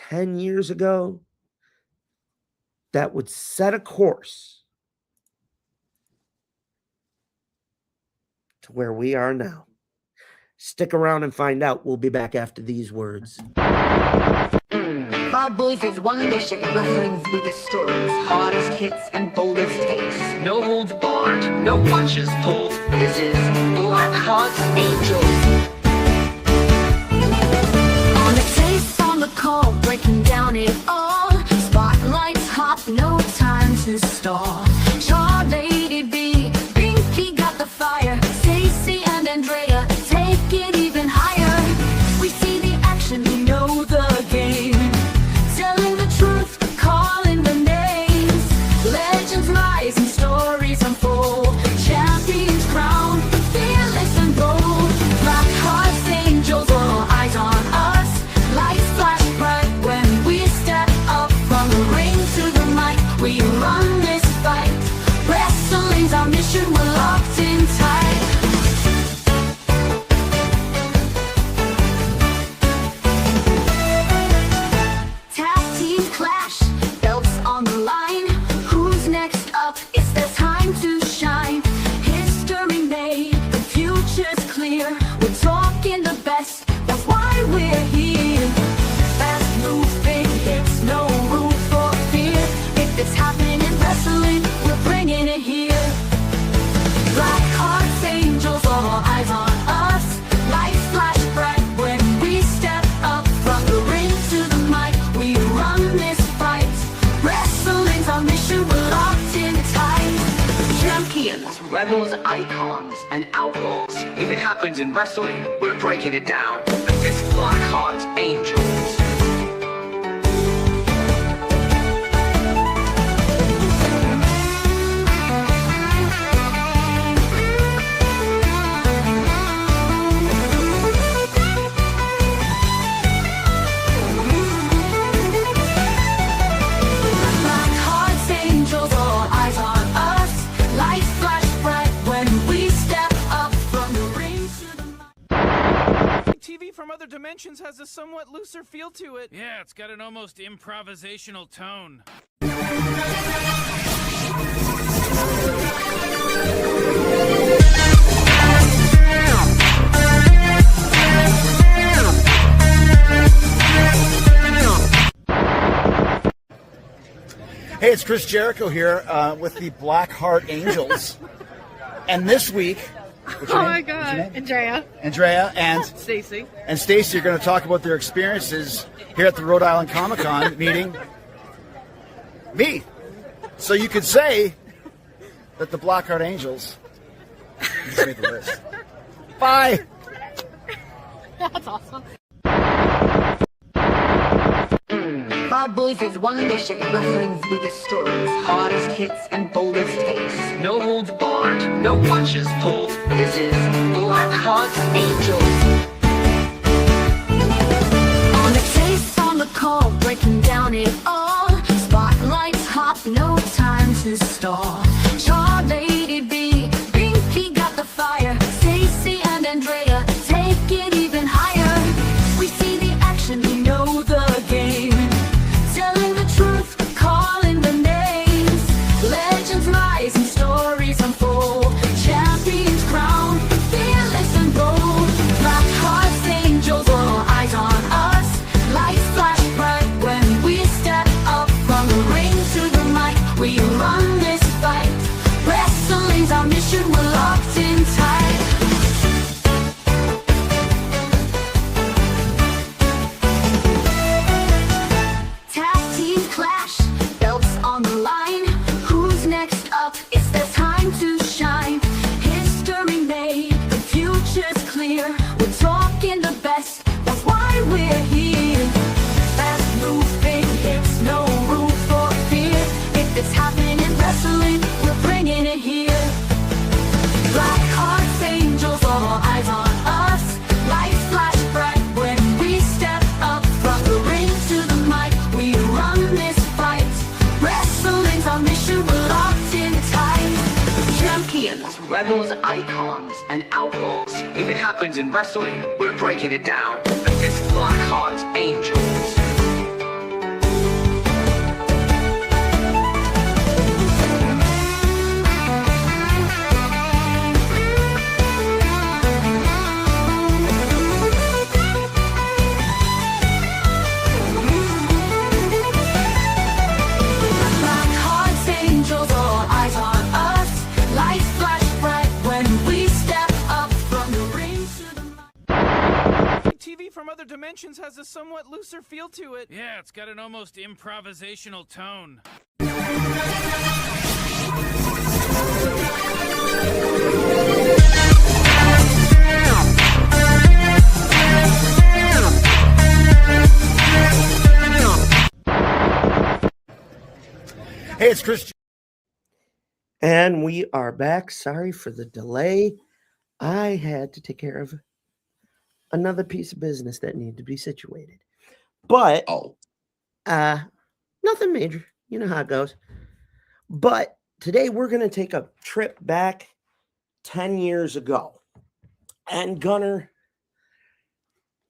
10 years ago that would set a course to where we are now. Stick around and find out. We'll be back after these words. Bob Boys is one mission, referring through the stories, hottest hits and boldest takes. No holds barred, no punches pulled. This is Black Hawks Angels. we're here. Fast moving hits, no room for fear. If it's happening in wrestling, we're bringing it here. Black hearts, angels, all eyes on us. Lights flash bright when we step up from the ring to the mic. We run this fight. Wrestling's our mission, we're locked in tight. Champions, rebels, icons, and outlaws. If it happens in wrestling, we're breaking it down. It's Black Hearts Angels. Black hearts, angels, all eyes on us. Lights flash bright when we step up from the ring to the mic. TV from other dimensions has a somewhat looser feel to it. Yeah, it's got an almost improvisational tone. Hey, it's Chris Jericho here with the Black Heart Angels. And this week, what's your Oh name? my God, Andrea Andrea and Stacy. Stacy are going to talk about their experiences here at the Rhode Island Comic Con meeting me. So you could say that the Black Heart Angels just made the list. Bye. That's awesome. Bob Boys is one mission, wrestling's biggest stories, hottest hits and boldest takes. No holds barred, no punches pulled. This is Black Hearts Angels. On the chase, on the call, breaking down it all. Spotlights hot, no time to stall. Char Lady B, Pinky got the fire. Stacy and Andrea take it even higher. We see the action, we know the game. Telling the truth, calling the names. Legends rise and stories unfold. Champions crowned, fearless and bold. Black hearts, angels, all eyes on us. Lights flash bright when we step up from the ring to the mic. We run this fight. Wrestling's our mission, we're locked in tight. Tag team clash, belts on the line. Who's next up? It's their time to shine. History made, the future's clear. We're talking the best, that's why we're here. Fast moving hits, no room for fear. If it's happening in wrestling, we're bringing it here. Black hearts, angels, all eyes on us. Lights flash bright when we step up from the ring to the mic. We run this fight. Wrestling's our mission, we're locked in tight. Champions, rebels, icons, and outlaws. If it happens in wrestling, we're breaking it down. It's Black Hearts Angels. Black hearts, angels, all eyes on us. Lights flash bright when we step up from the ring to the mic. TV from other dimensions has a somewhat looser feel to it. Yeah, it's got an almost improvisational tone. Hey, it's Chris. And we are back. Sorry for the delay. I had to take care of another piece of business that needed to be situated. But Oh, nothing major. You know how it goes. But today we're going to take a trip back 10 years ago. And Gunner,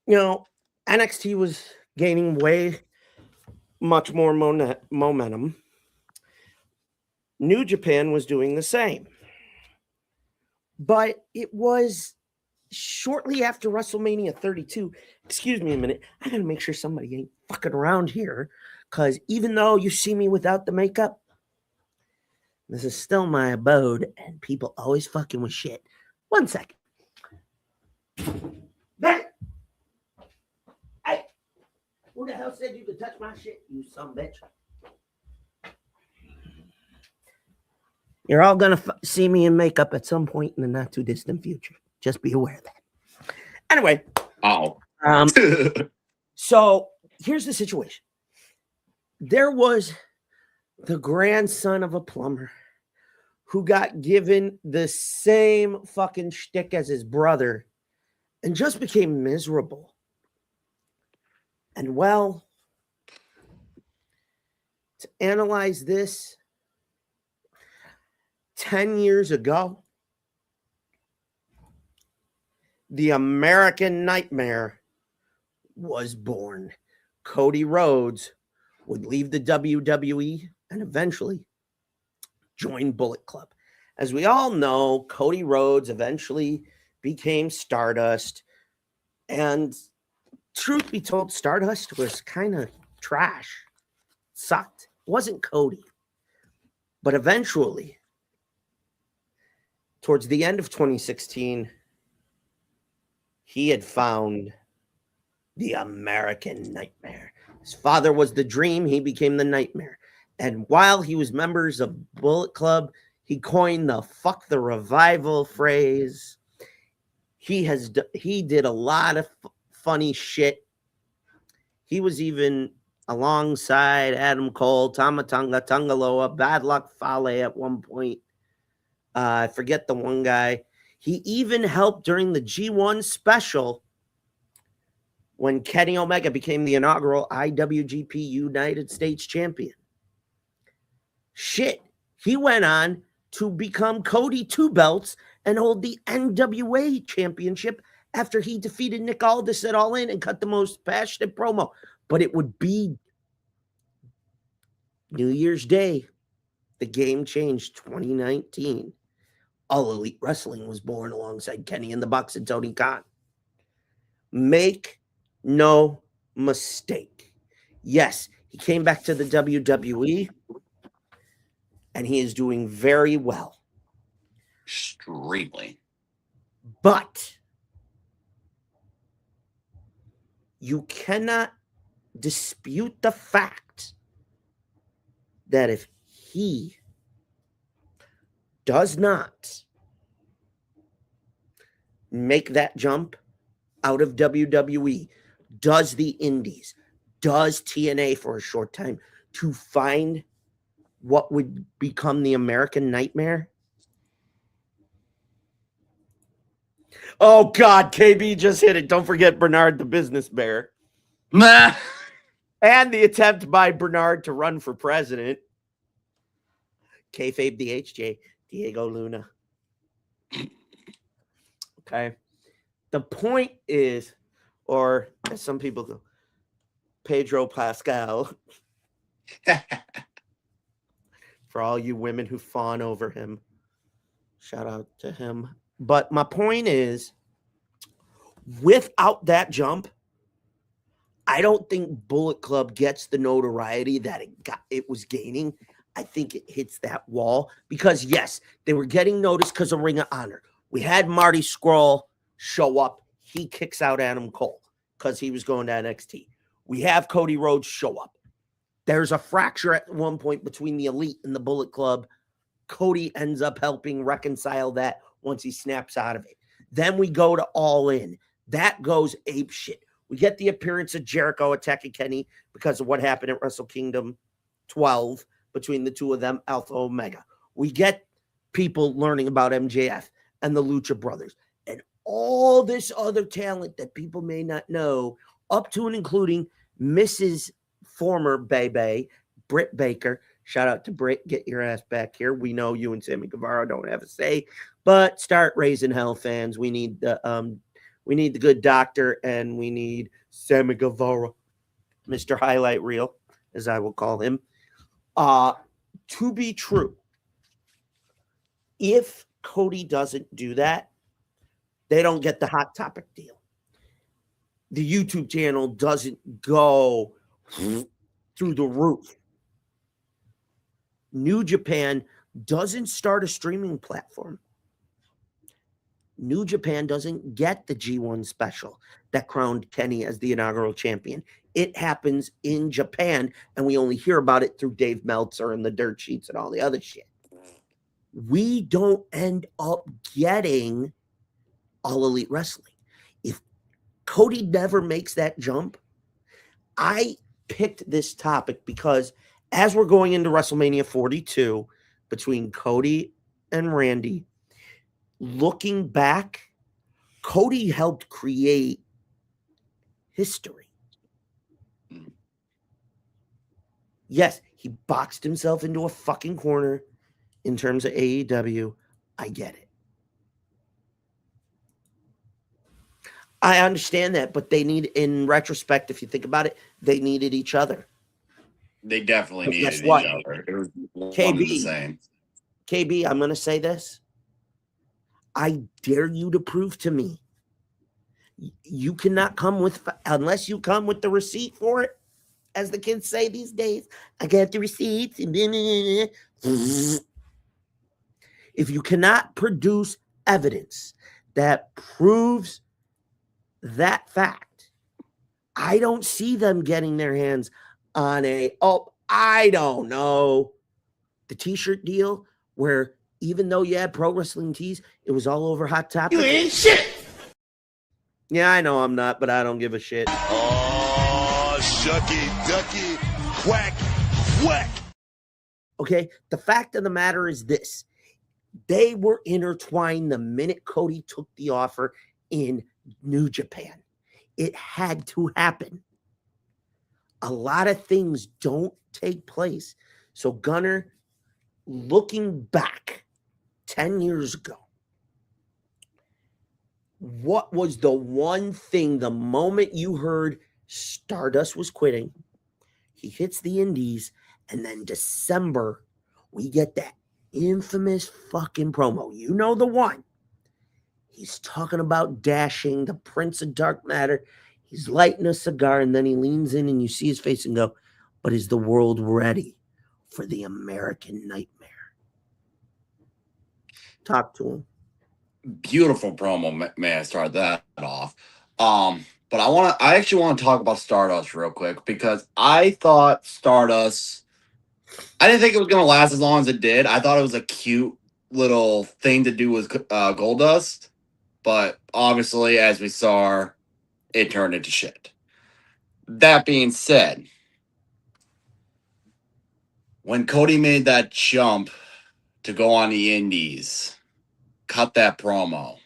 you know, NXT was gaining way much more momentum. New Japan was doing the same. But it was shortly after WrestleMania 32, excuse me a minute, I gotta make sure somebody ain't fucking around here, because even though you see me without the makeup, this is still my abode, and people always fucking with shit. 1 second. Hey! Who the hell said you could touch my shit, you sumbitch? You're all gonna see me in makeup at some point in the not too distant future. Just be aware of that. Anyway. Oh. So here's the situation. There was the grandson of a plumber who got given the same fucking shtick as his brother and just became miserable. And well, to analyze this, 10 years ago, the American Nightmare was born. Cody Rhodes would leave the WWE and eventually join Bullet Club. As we all know, Cody Rhodes eventually became Stardust. And truth be told, Stardust was kind of trash. Sucked. Wasn't Cody. But eventually, towards the end of 2016, he had found the American Nightmare. His father was the Dream. He became the Nightmare. And while he was members of Bullet Club, he coined the "fuck the revival" phrase. He did a lot of funny shit. He was even alongside Adam Cole, Tama Tonga, Tungaloa, Bad Luck Fale at one point. I forget the one guy. He even helped during the G1 special when Kenny Omega became the inaugural IWGP United States champion. Shit, he went on to become Cody 2 belts and hold the NWA championship after he defeated Nick Aldis at All In and cut the most passionate promo. But it would be New Year's Day. The game changed 2019. All Elite Wrestling was born alongside Kenny and the Bucks and Tony Khan. Make no mistake. Yes, he came back to the WWE, and he is doing very well. Extremely. But you cannot dispute the fact that if he does not make that jump out of WWE, does the Indies, does TNA for a short time to find what would become the American Nightmare? Oh, God, KB just hit it. Don't forget Bernard the Business Bear. And the attempt by Bernard to run for president. Kayfabe DHJ, Diego Luna. Okay. The point is, or as some people go, Pedro Pascal. For all you women who fawn over him. Shout out to him. But my point is, without that jump, I don't think Bullet Club gets the notoriety that it was gaining. I think it hits that wall because, yes, they were getting noticed because of Ring of Honor. We had Marty Scurll show up. He kicks out Adam Cole because he was going to NXT. We have Cody Rhodes show up. There's a fracture at one point between the Elite and the Bullet Club. Cody ends up helping reconcile that once he snaps out of it. Then we go to All In. That goes ape shit. We get the appearance of Jericho attacking Kenny because of what happened at Wrestle Kingdom 12 between the two of them, Alpha Omega. We get people learning about MJF and the Lucha Brothers and all this other talent that people may not know, up to and including Mrs. Former Bebe, Britt Baker. Shout out to Britt. Get your ass back here. We know you and Sammy Guevara don't have a say, but start raising hell, fans. We need the good doctor, and we need Sammy Guevara, Mr. Highlight Reel, as I will call him. To be true, if Cody doesn't do that, They don't get the Hot Topic deal. The YouTube channel doesn't go through the roof. New Japan doesn't start a streaming platform. New Japan doesn't get the G1 special that crowned Kenny as the inaugural champion. It happens in Japan, and we only hear about it through Dave Meltzer and the dirt sheets and all the other shit. We don't end up getting All Elite Wrestling. If Cody never makes that jump, I picked this topic because as we're going into WrestleMania 42 between Cody and Randy, looking back, Cody helped create history. Yes, he boxed himself into a fucking corner in terms of AEW. I get it. I understand that, but they need, in retrospect, if you think about it, they needed each other. They definitely But needed guess each what? other. It was one and KB. the same. KB, I'm going to say this. I dare you to prove to me. You cannot come with, unless you come with the receipt for it, as the kids say these days. I got the receipts. And if you cannot produce evidence that proves that fact, I don't see them getting their hands on I don't know, the t-shirt deal where even though you had Pro Wrestling Tees, it was all over Hot Topic. You ain't shit. Yeah, I know I'm not, but I don't give a shit. Oh, shucky, ducky, quack, quack. Okay, the fact of the matter is this. They were intertwined the minute Cody took the offer in New Japan. It had to happen. A lot of things don't take place. So, Gunner, looking back 10 years ago, what was the one thing the moment you heard Stardust was quitting, he hits the Indies, and then December, we get that infamous fucking promo. You know the one. He's talking about dashing, the Prince of Dark Matter. He's lighting a cigar, and then he leans in, and you see his face and go, but is the world ready for the American Nightmare? Talk to him. Beautiful promo, may I start that off. But I actually want to talk about Stardust real quick because I thought Stardust, I didn't think it was going to last as long as it did. I thought it was a cute little thing to do with Goldust, but obviously, as we saw, it turned into shit. That being said, when Cody made that jump to go on the Indies, cut that promo,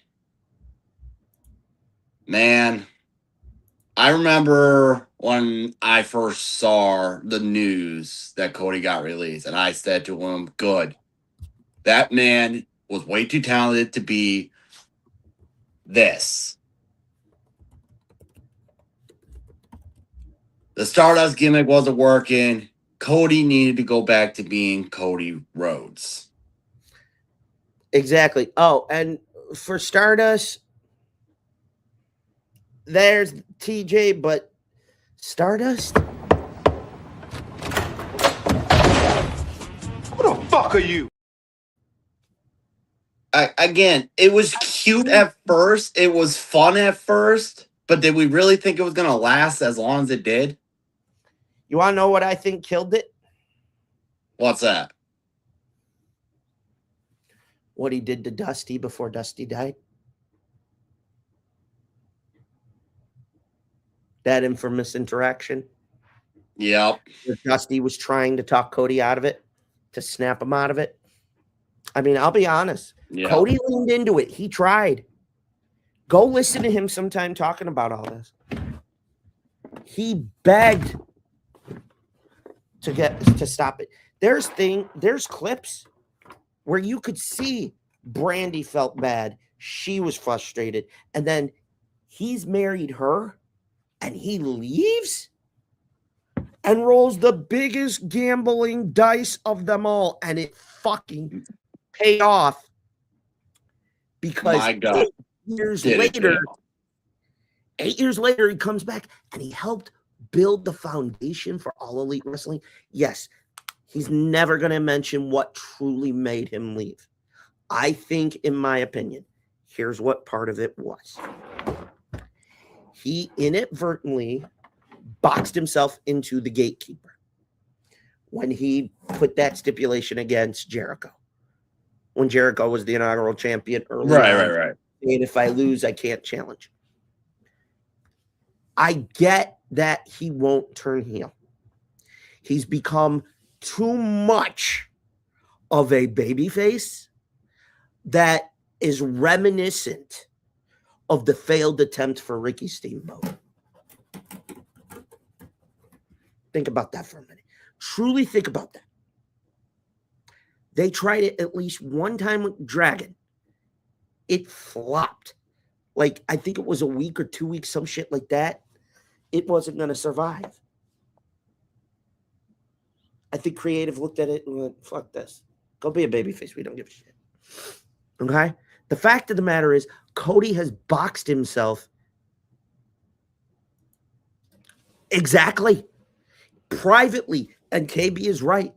man, I remember when I first saw the news that Cody got released, and I said to him, good. That man was way too talented to be this. The Stardust gimmick wasn't working. Cody needed to go back to being Cody Rhodes. Exactly. Oh, and for Stardust, there's TJ, but Stardust? Who the fuck are you? Again, it was cute at first. It was fun at first. But did we really think it was going to last as long as it did? You want to know what I think killed it? What's that? What he did to Dusty before Dusty died. That infamous interaction. Yep. Dusty was trying to talk Cody out of it, to snap him out of it. I mean, I'll be honest. Yep. Cody leaned into it. He tried. Go listen to him sometime talking about all this. He begged to stop it. There's clips where you could see Brandy felt bad. She was frustrated. And then he's married her and he leaves and rolls the biggest gambling dice of them all. And it fucking paid off because My God. years Did it, later, yeah. 8 years later, he comes back and he helped build the foundation for All Elite Wrestling. Yes, he's never going to mention what truly made him leave. I think, in my opinion, here's what part of it was. He inadvertently boxed himself into the gatekeeper when he put that stipulation against Jericho. When Jericho was the inaugural champion early on. Right. And if I lose, I can't challenge. I get that he won't turn heel. He's become too much of a babyface that is reminiscent of the failed attempt for Ricky Steamboat. Think about that for a minute. Truly think about that. They tried it at least one time with Dragon. It flopped. Like, I think it was a week or 2 weeks, some shit like that. It wasn't going to survive. I think creative looked at it and went, fuck this. Go be a babyface. We don't give a shit. Okay? The fact of the matter is, Cody has boxed himself exactly, privately, and KB is right.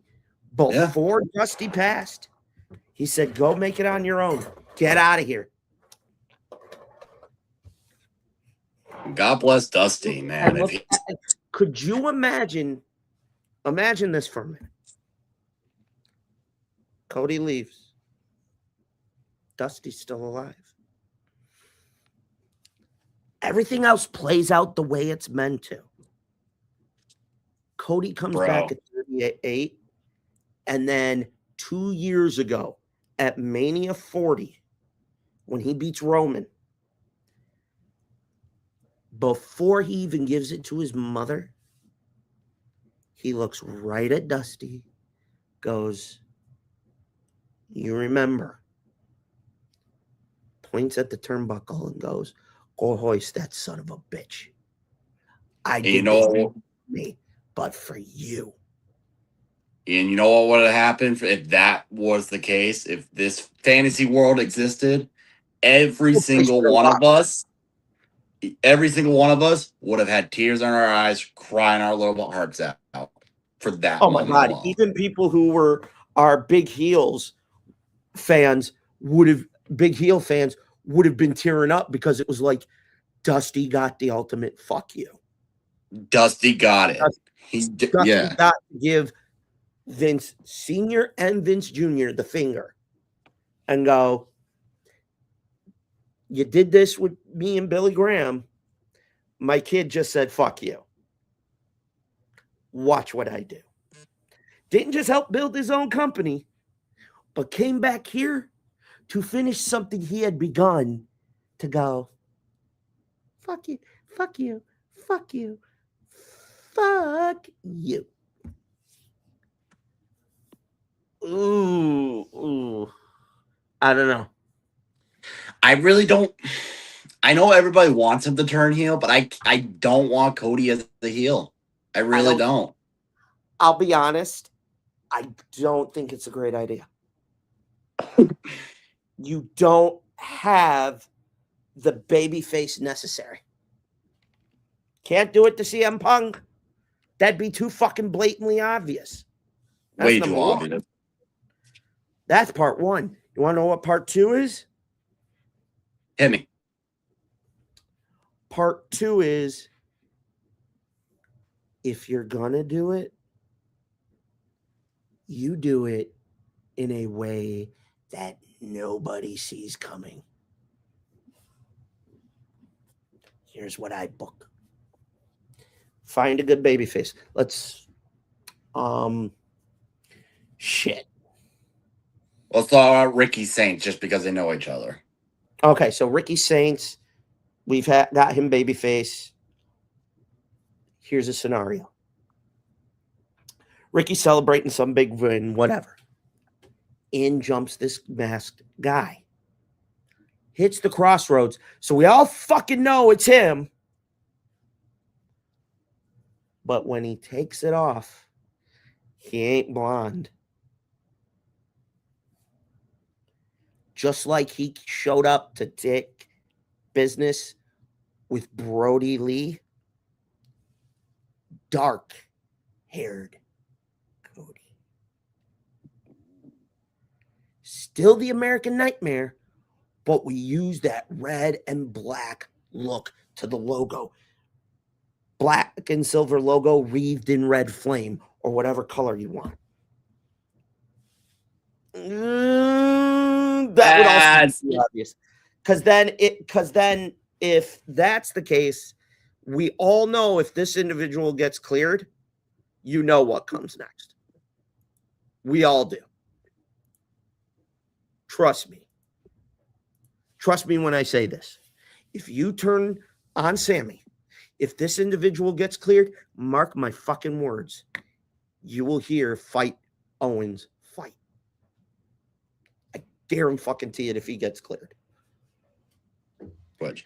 Before Dusty passed, he said, go make it on your own. Get out of here. God bless Dusty, man. Could you imagine this for a minute? Cody leaves. Dusty's still alive. Everything else plays out the way it's meant to. Cody comes back at 38, and then 2 years ago at Mania 40, when he beats Roman, before he even gives it to his mother, he looks right at Dusty, goes, you remember, points at the turnbuckle and goes, go hoist that son of a bitch. I did this for me, but for you. And you know what would have happened if that was the case? If this fantasy every single one of us would have had tears in our eyes, crying our little hearts out for that. Oh my God. Alone. Even people who were our big heel fans would have been tearing up because it was like, Dusty got the ultimate fuck you. Dusty got it. Dusty got to give Vince Sr. and Vince Jr. the finger and go, you did this with me and Billy Graham. My kid just said, fuck you. Watch what I do. Didn't just help build his own company, but came back here to finish something he had begun to go, fuck you, fuck you, fuck you, fuck you. Ooh. I don't know. I really don't. I know everybody wants him to turn heel, but I don't want Cody as the heel. I really don't. I'll be honest. I don't think it's a great idea. You don't have the babyface necessary. Can't do it to CM Punk. That'd be too fucking blatantly obvious. That's way too obvious. That's part one. You want to know what part two is? Hit me. Part two is, if you're going to do it, you do it in a way that nobody sees coming. Here's what I book. Find a good babyface. Let's shit. Let's talk about Ricky Saints just because they know each other. Okay, so Ricky Saints, we've got him babyface. Here's a scenario. Ricky celebrating some big win, whatever. In jumps this masked guy. Hits the crossroads. So we all fucking know it's him. But when he takes it off, he ain't blonde. Just like he showed up to take business with Brody Lee, dark-haired Cody. Still the American Nightmare, but we use that red and black look to the logo. Black and silver logo wreathed in red flame or whatever color you want. That would also be obvious. Because then if that's the case, we all know if this individual gets cleared, you know what comes next. We all do. Trust me. Trust me when I say this. If you turn on Sammy, if this individual gets cleared, mark my fucking words. You will hear fight Owens fight. I guarantee fucking it if he gets cleared. But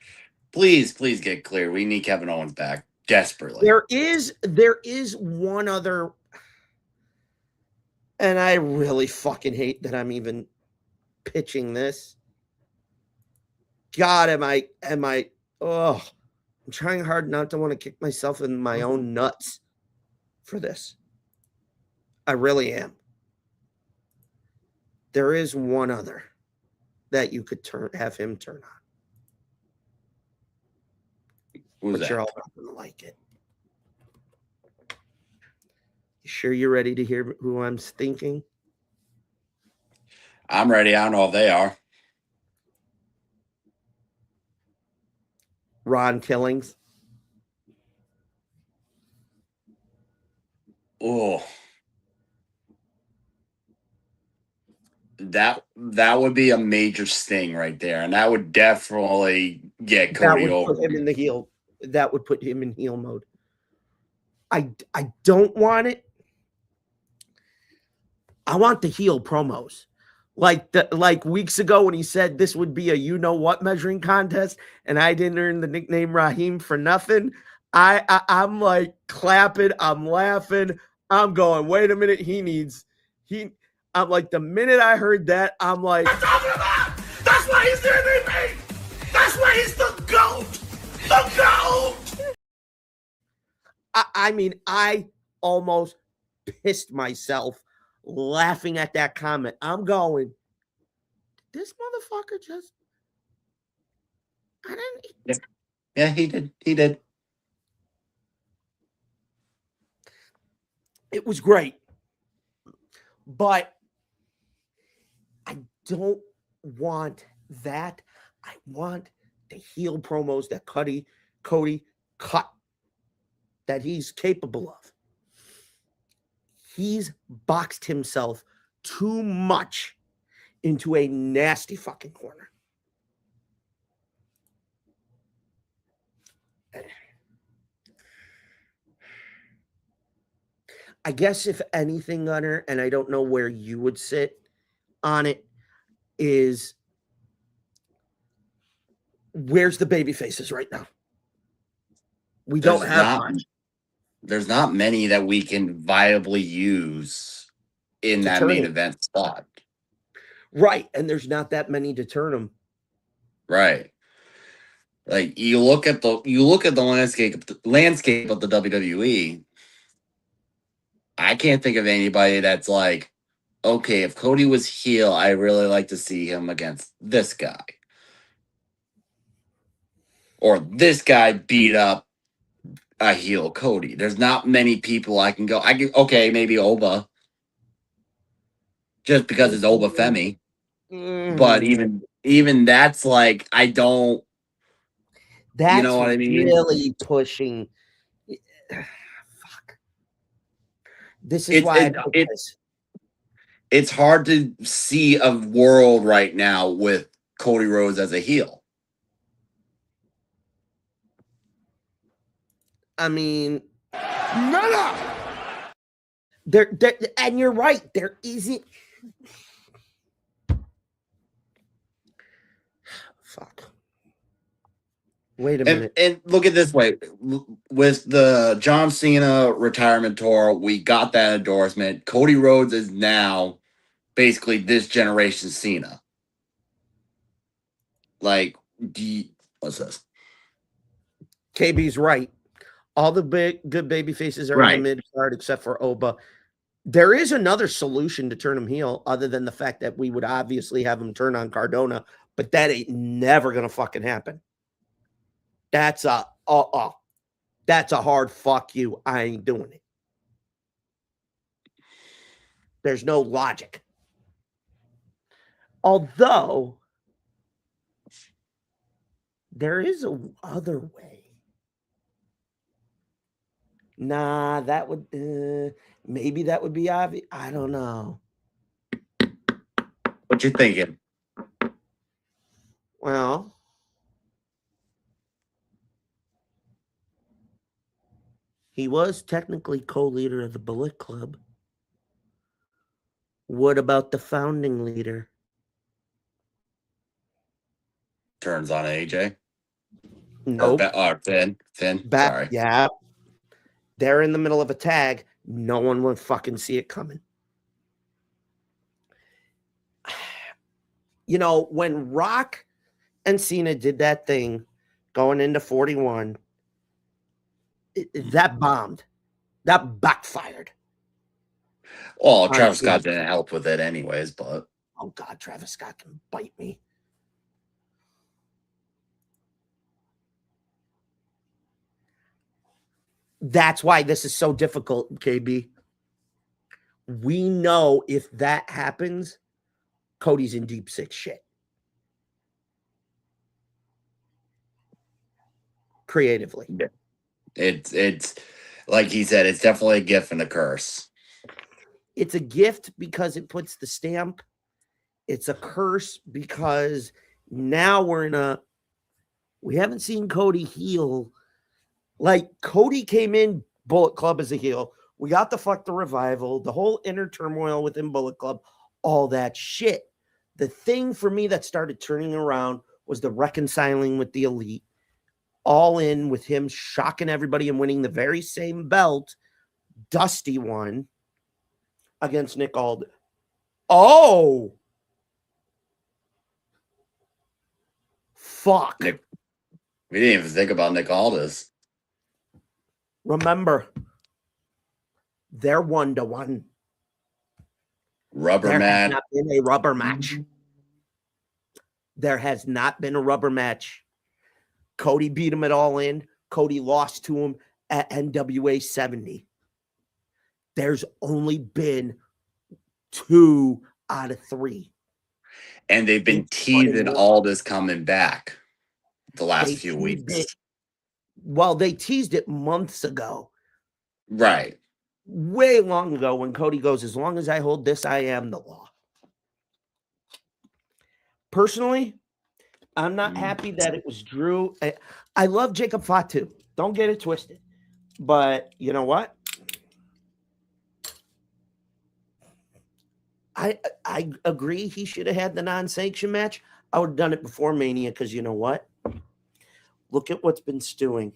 please get clear. We need Kevin Owens back desperately. There is one other, and I really fucking hate that I'm even pitching this. God, am I I'm trying hard not to want to kick myself in my own nuts for this. I really am. There is one other that you could have him turn on. Who's but that? You're all not going to like it. You sure you're ready to hear who I'm thinking? I'm ready. I don't know if they are. Ron Killings. Oh, that would be a major sting right there, and that would definitely get Cody over. Put him in the heel. That would put him in heel mode. I don't want it. I want the heel promos. Like weeks ago when he said this would be a you-know-what measuring contest and I didn't earn the nickname Raheem for nothing. I'm like clapping. I'm laughing. I'm going, wait a minute. I'm like, the minute I heard that, I'm like. I'm talking about! That's why he's the MVP! That's why he's the GOAT! The GOAT! I mean, I almost pissed myself laughing at that comment. I'm going, this motherfucker just. I didn't. Yeah, he did. He did. It was great. But I don't want that. I want the heel promos that Cody cut that he's capable of. He's boxed himself too much into a nasty fucking corner. I guess if anything, Gunner, and I don't know where you would sit on it, is where's the baby faces right now? We don't have much. There's not many that we can viably use in that main event spot. Right, and there's not that many to turn them. Right. Like you look at the landscape of the WWE. I can't think of anybody that's like, okay, if Cody was heel, I really like to see him against this guy. Or this guy beat up a heel Cody. There's not many people I can go. Okay, maybe Oba. Just because it's Oba Femi. But even that's like, I don't. That's, you know what I mean? Really pushing. Fuck. This is why it's hard to see a world right now with Cody Rhodes as a heel. I mean, no. There, and you're right. There isn't. Fuck. Wait a minute. And look at it this way. With the John Cena retirement tour, we got that endorsement. Cody Rhodes is now basically this generation Cena. Like, What's this? KB's right. All the good baby faces are in the Right. mid card except for Oba. There is another solution to turn him heel other than the fact that we would obviously have him turn on Cardona, but that ain't never going to fucking happen. That's a that's a hard fuck you. I ain't doing it. There's no logic. Although there is a other way. Nah, that would maybe that would be obvious. I don't know. What you thinking? Well, he was technically co-leader of the Bullet Club. What about the founding leader? Turns on AJ. Nope. Or Finn. Sorry. Yeah. They're in the middle of a tag. No one would fucking see it coming. You know, when Rock and Cena did that thing going into 41, that bombed. That backfired. Well, Travis Scott didn't help with it anyways, but. Oh, God, Travis Scott can bite me. That's why this is so difficult, KB. We know if that happens, Cody's in deep sick shit. Creatively. Yeah. It's like he said, it's definitely a gift and a curse. It's a gift because it puts the stamp. It's a curse because now we haven't seen Cody heel. Like, Cody came in Bullet Club as a heel. We got the revival, the whole inner turmoil within Bullet Club, all that shit. The thing for me that started turning around was the reconciling with the Elite. All in with him shocking everybody and winning the very same belt Dusty won against Nick Aldis. Oh! Fuck. We didn't even think about Nick Aldis. Remember, they're 1-1. Rubber match. There has not been a rubber match. There has not been a rubber match. Cody beat him at All In. Cody lost to him at NWA 70. There's only been 2 out of 3. And they've been teasing Aldis coming back the last few weeks. Well, they teased it months ago. Right. Way long ago when Cody goes, as long as I hold this, I am the law. Personally, I'm not happy that it was Drew. I love Jacob Fatu. Don't get it twisted. But you know what? I agree he should have had the non-sanction match. I would have done it before Mania because you know what? Look at what's been stewing.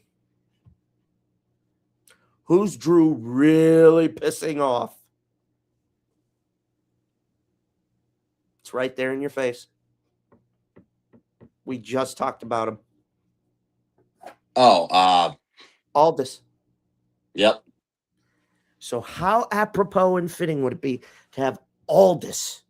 Who's Drew really pissing off? It's right there in your face. We just talked about him. Oh, Aldis. Yep. So how apropos and fitting would it be to have Aldis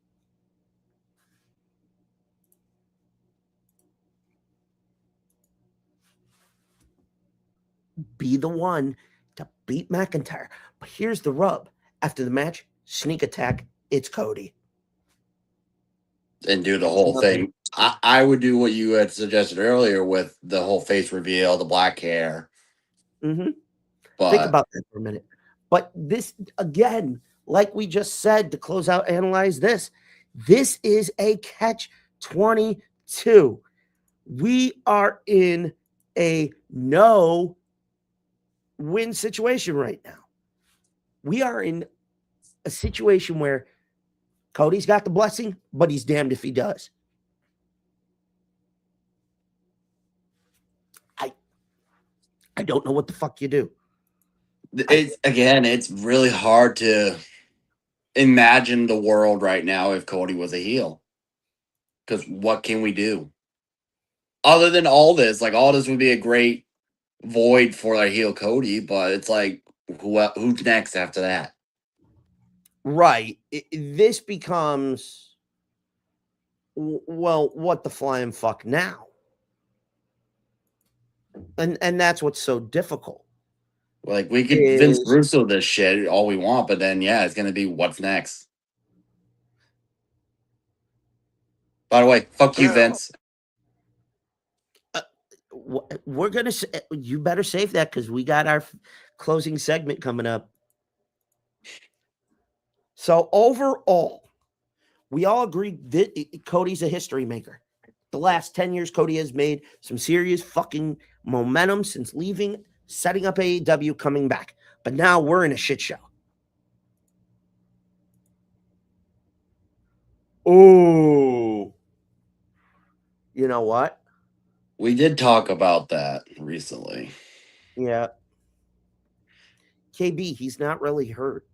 be the one to beat McIntyre? But here's the rub. After the match, sneak attack, it's Cody. And do the whole thing. I would do what you had suggested earlier with the whole face reveal, the black hair. Mm-hmm. But think about that for a minute. But this, again, like we just said, to close out, analyze this. This is a catch-22. We are in a no-win situation right now. We are in a situation where Cody's got the blessing, but he's damned if he does. I don't know what the fuck you do. It's really hard to imagine the world right now if Cody was a heel. Because what can we do? other than Aldis, like Aldis would be a great void for like heel Cody, but it's like who's next after that? Right. This becomes, well, what the flying fuck now? And that's what's so difficult. Like we could Vince Russo this shit all we want, but then yeah, it's gonna be what's next. By the way, fuck you, Vince. We're gonna. You better save that because we got our closing segment coming up. So overall, we all agree that Cody's a history maker. The last 10 years, Cody has made some serious fucking momentum since leaving, setting up AEW, coming back. But now we're in a shit show. Oh, you know what? We did talk about that recently. Yeah. KB, he's not really hurt.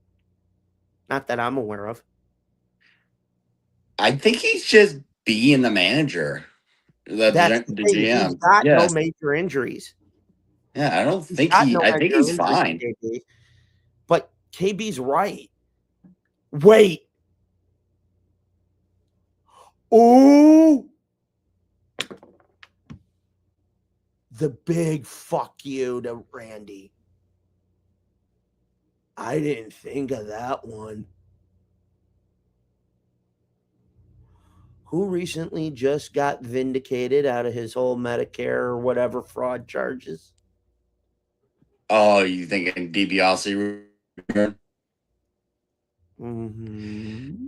Not that I'm aware of. I think he's just being the manager. That's The thing. GM. He's got yes. no major injuries. Yeah, I don't think I think he's fine. KB. But KB's right. Wait. Oh. The big fuck you to Randy. I didn't think of that one. Who recently just got vindicated out of his whole Medicare or whatever fraud charges? Oh, you thinking DiBiase? Mm-hmm.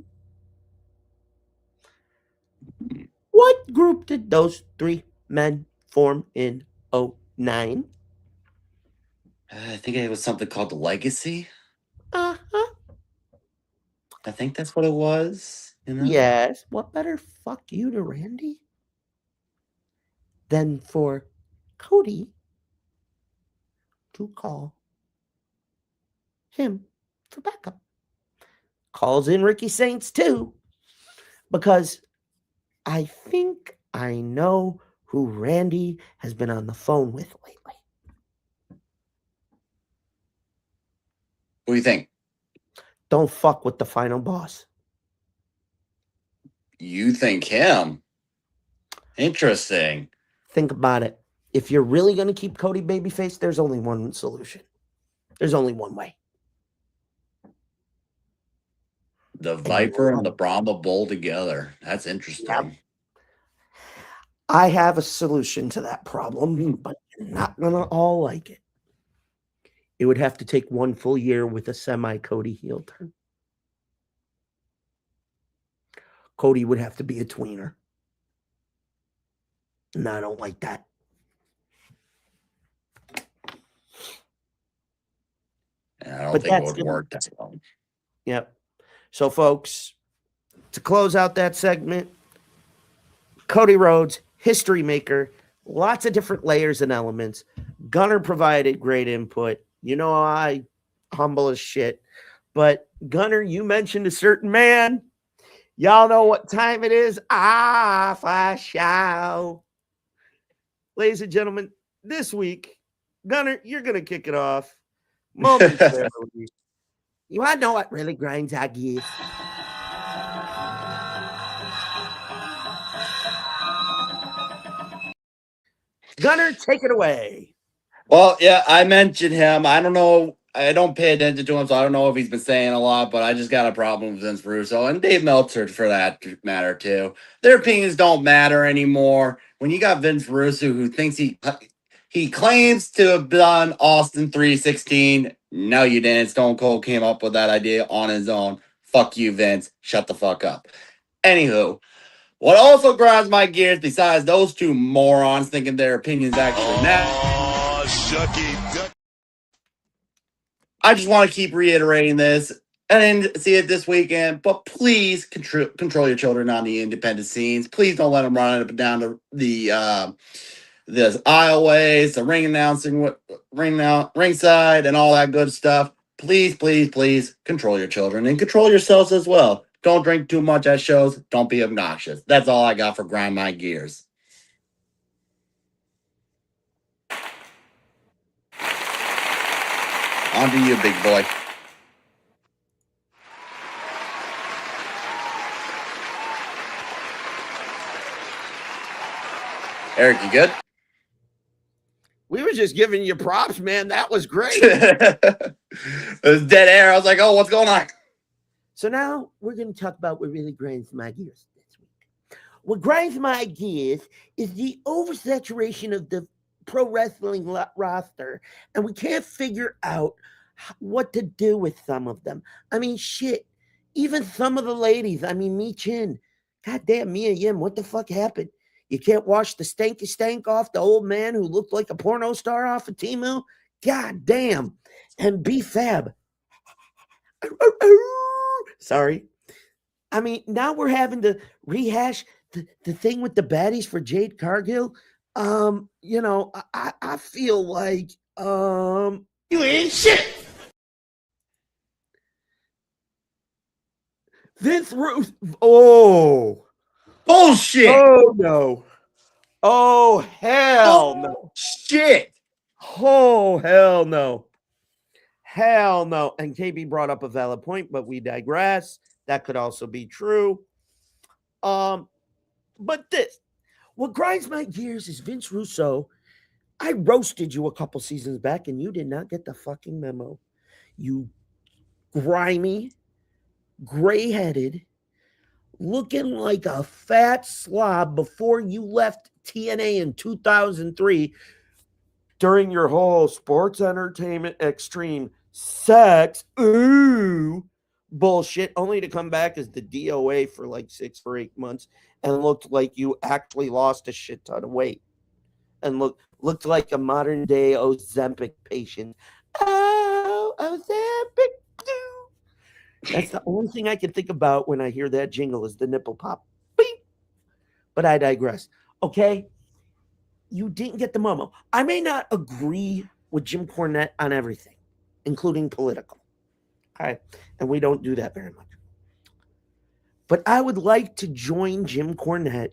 What group did those three men form in 09? I think it was something called the Legacy. Uh-huh. I think that's what it was. You know? Yes. What better fuck you to Randy than for Cody to call him for backup? Calls in Ricky Saints too, because I think I know who Randy has been on the phone with lately. What do you think? Don't fuck with the final boss. You think him? Interesting. Think about it. If you're really going to keep Cody babyface, there's only one solution. There's only one way. The Viper and the Brahma Bull together. That's interesting. Yep. I have a solution to that problem, but you're not going to all like it. It would have to take one full year with a semi-Cody heel turn. Cody would have to be a tweener. And I don't like that. I don't think it would work that well. Yep. So, folks, to close out that segment, Cody Rhodes, history maker, lots of different layers and elements. Gunner provided great input. You know, I humble as shit. But Gunner, you mentioned a certain man. Y'all know what time it is. I shall. Ladies and gentlemen, this week, Gunner, you're going to kick it off. Momentarily. You want to know what really grinds our gears? Gunner, take it away. Well, yeah, I mentioned him. I don't know. I don't pay attention to him, so I don't know if he's been saying a lot, but I just got a problem with Vince Russo and Dave Meltzer for that matter, too. Their opinions don't matter anymore. When you got Vince Russo who thinks he claims to have done Austin 316. No, you didn't. Stone Cold came up with that idea on his own. Fuck you, Vince. Shut the fuck up. Anywho, what also grinds my gears besides those two morons thinking their opinions actually matter. Shucky. I just want to keep reiterating this. I didn't see it this weekend, but please control your children on the independent scenes. Please don't let them run up and down the aisleways, the ring announcing, ringside, and all that good stuff. Please, please, please control your children and control yourselves as well. Don't drink too much at shows. Don't be obnoxious. That's all I got for grind my gears. On to you, big boy. Eric, you good? We were just giving you props, man. That was great. It was dead air. I was like, oh, what's going on? So now we're going to talk about what really grinds my gears this week. What grinds my gears is the oversaturation of the pro wrestling roster, and we can't figure out what to do with some of them. I mean, shit. Even some of the ladies. I mean, Mi Chin. Goddamn, Mia Yim. What the fuck happened? You can't wash the stanky stank off the old man who looked like a porno star off of Temu? God damn. And B-Fab. Sorry. I mean, now we're having to rehash the thing with the baddies for Jade Cargill. You know, I feel like you ain't shit. Vince Ruth. Oh. Bullshit. Oh no. Oh hell no. Shit. Oh hell no. Hell no. And KB brought up a valid point, but we digress. That could also be true. But this, what grinds my gears is Vince Russo. I roasted you a couple seasons back, and you did not get the fucking memo. You grimy, gray-headed, looking like a fat slob before you left TNA in 2003 during your whole sports entertainment extreme sex bullshit, only to come back as the DOA for like 6 or 8 months and looked like you actually lost a shit ton of weight and looked like a modern day Ozempic patient. Oh, Ozempic. That's the only thing I can think about when I hear that jingle is the nipple pop. Beep. But I digress. Okay? You didn't get the memo. I may not agree with Jim Cornette on everything, including political. Okay? And we don't do that very much. But I would like to join Jim Cornette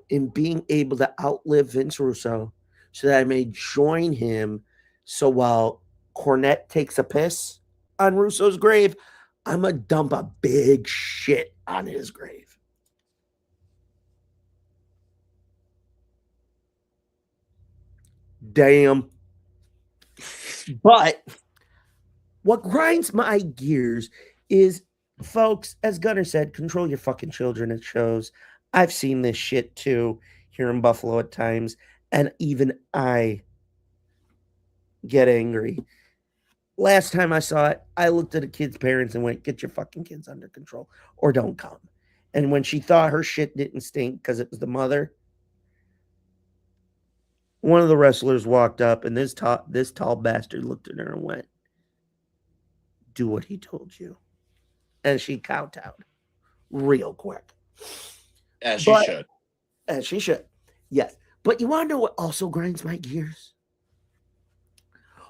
in being able to outlive Vince Russo so that I may join him. So while Cornette takes a piss on Russo's grave, I'm going to dump a big shit on his grave. Damn. But what grinds my gears is, folks, as Gunner said, control your fucking children at shows. I've seen this shit too here in Buffalo at times, and even I get angry. Last time I saw it, I looked at a kid's parents and went, get your fucking kids under control or don't come. And when she thought her shit didn't stink because it was the mother, one of the wrestlers walked up and this tall bastard looked at her and went, do what he told you. And she kowtowed real quick. As she should. As she should. Yes. But you want to know what also grinds my gears?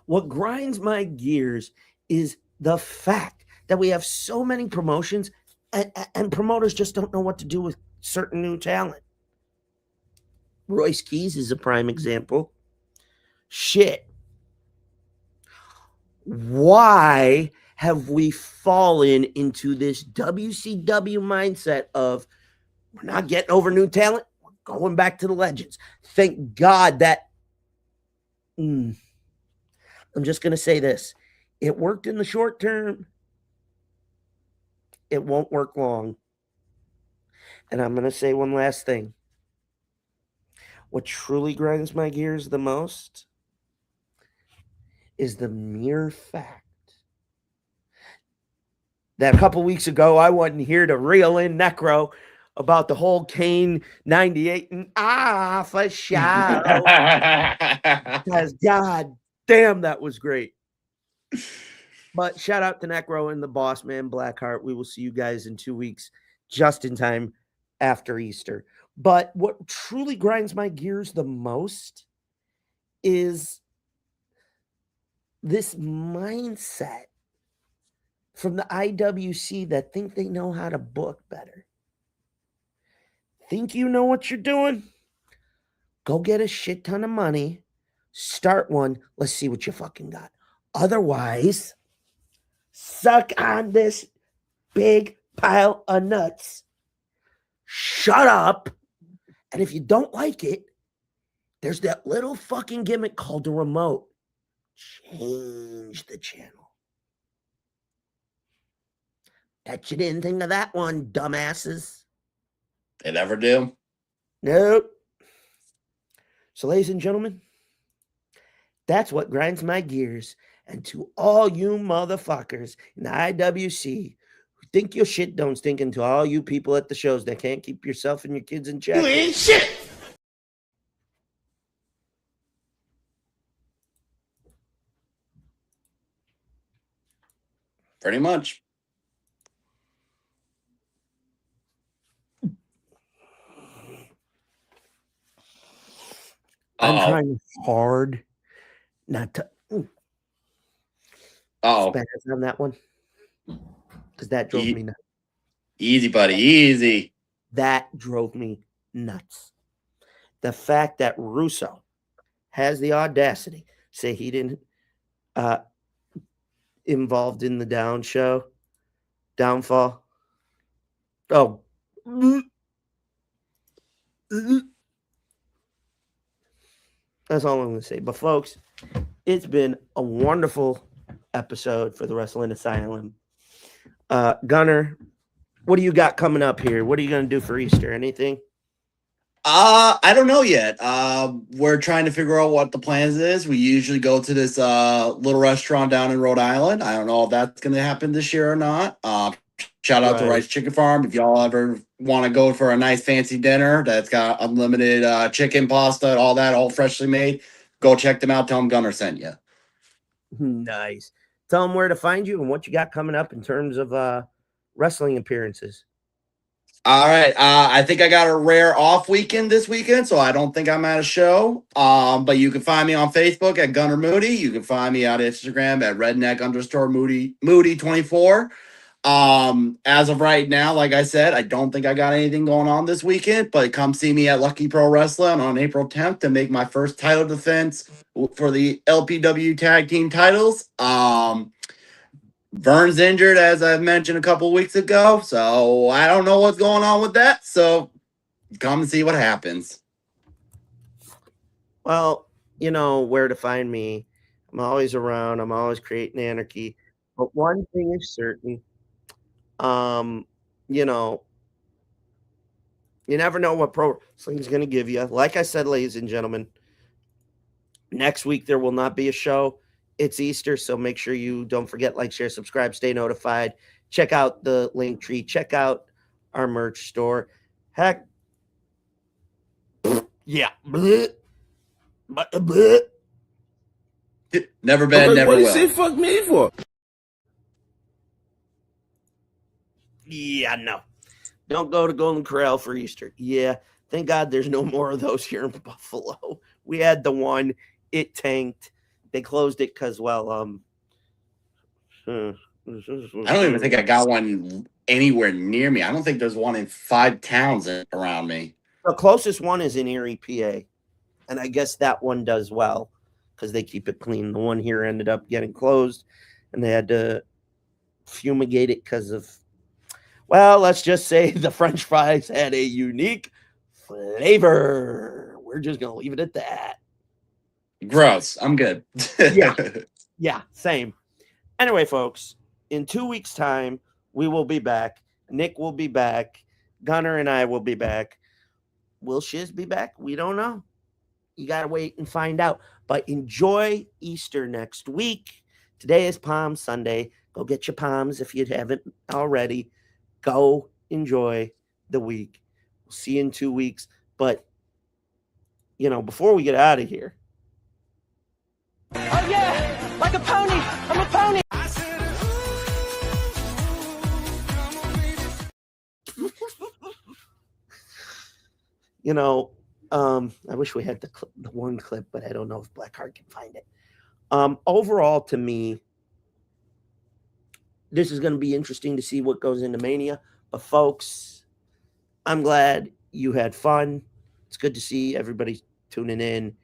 What grinds my gears is the fact that we have so many promotions and promoters just don't know what to do with certain new talent. Royce Keys is a prime example. Shit. Why have we fallen into this WCW mindset of we're not getting over new talent, we're going back to the legends? Thank God that... I'm just going to say this. It worked in the short term. It won't work long. And I'm going to say one last thing. What truly grinds my gears the most is the mere fact that a couple weeks ago I wasn't here to reel in Nekro about the whole Kane 98 and for sure. Because God damn, that was great. But shout out to Nekro and the boss man, Blackheart. We will see you guys in 2 weeks, just in time after Easter. But what truly grinds my gears the most is this mindset from the IWC that think they know how to book better. Think you know what you're doing? Go get a shit ton of money. Start one. Let's see what you fucking got. Otherwise, suck on this big pile of nuts. Shut up. And if you don't like it, there's that little fucking gimmick called the remote. Change the channel. Bet you didn't think of that one, dumbasses. They never do. Nope. So, ladies and gentlemen, that's what grinds my gears. And to all you motherfuckers in the IWC who think your shit don't stink, and to all you people at the shows that can't keep yourself and your kids in check. You ain't shit. Pretty much. I'm trying hard not to spaz on that one, because that drove me nuts. Easy, buddy. Easy. That drove me nuts. The fact that Russo has the audacity to say he didn't involved in the downfall. Oh. That's all I'm going to say. But, folks, it's been a wonderful episode for the Wrestling Asylum. Gunner, what do you got coming up here? What are you going to do for Easter? Anything? I don't know yet. We're trying to figure out what the plans is. We usually go to this little restaurant down in Rhode Island. I don't know if that's going to happen this year or not. Shout out to Rice Chicken Farm. If y'all ever want to go for a nice fancy dinner that's got unlimited chicken, pasta, all that, all freshly made, go check them out. Tell them Gunner sent you. Nice. Tell them where to find you and what you got coming up in terms of wrestling appearances. All right. I think I got a rare off weekend this weekend, so I don't think I'm at a show. But you can find me on Facebook at Gunner Moody. You can find me on Instagram at redneck_Moody24. As of right now, like I said, I don't think I got anything going on this weekend, but come see me at Lucky Pro Wrestling on April 10th to make my first title defense for the LPW tag team titles. Vern's injured, as I've mentioned a couple weeks ago, so I don't know what's going on with that. So come and see what happens. Well, you know where to find me. I'm always around. I'm always creating anarchy. But one thing is certain. You know, you never know what pro wrestling is going to give you. Like I said, ladies and gentlemen, next week there will not be a show. It's Easter, so make sure you don't forget, like, share, subscribe, stay notified. Check out the link tree. Check out our merch store. Heck, yeah. Bleh. Bleh. Never been, never will. What do you say fuck me for? Yeah, no. Don't go to Golden Corral for Easter. Yeah, thank God there's no more of those here in Buffalo. We had the one. It tanked. They closed it because, well, I don't even think I got one anywhere near me. I don't think there's one in 5 towns around me. The closest one is in Erie, PA. And I guess that one does well because they keep it clean. The one here ended up getting closed, and they had to fumigate it because of, well, let's just say the French fries had a unique flavor. We're just going to leave it at that. Gross. I'm good. Yeah, same. Anyway, folks, in 2 weeks' time, we will be back. Nick will be back. Gunner and I will be back. Will Shiz be back? We don't know. You got to wait and find out. But enjoy Easter next week. Today is Palm Sunday. Go get your palms if you haven't already. Go enjoy the week. We'll see you in 2 weeks. But, you know, before we get out of here. Oh, yeah, like a pony. I'm a pony. You know, I wish we had the one clip, but I don't know if Blackheart can find it. Overall, to me, this is going to be interesting to see what goes into Mania. But, folks, I'm glad you had fun. It's good to see everybody tuning in.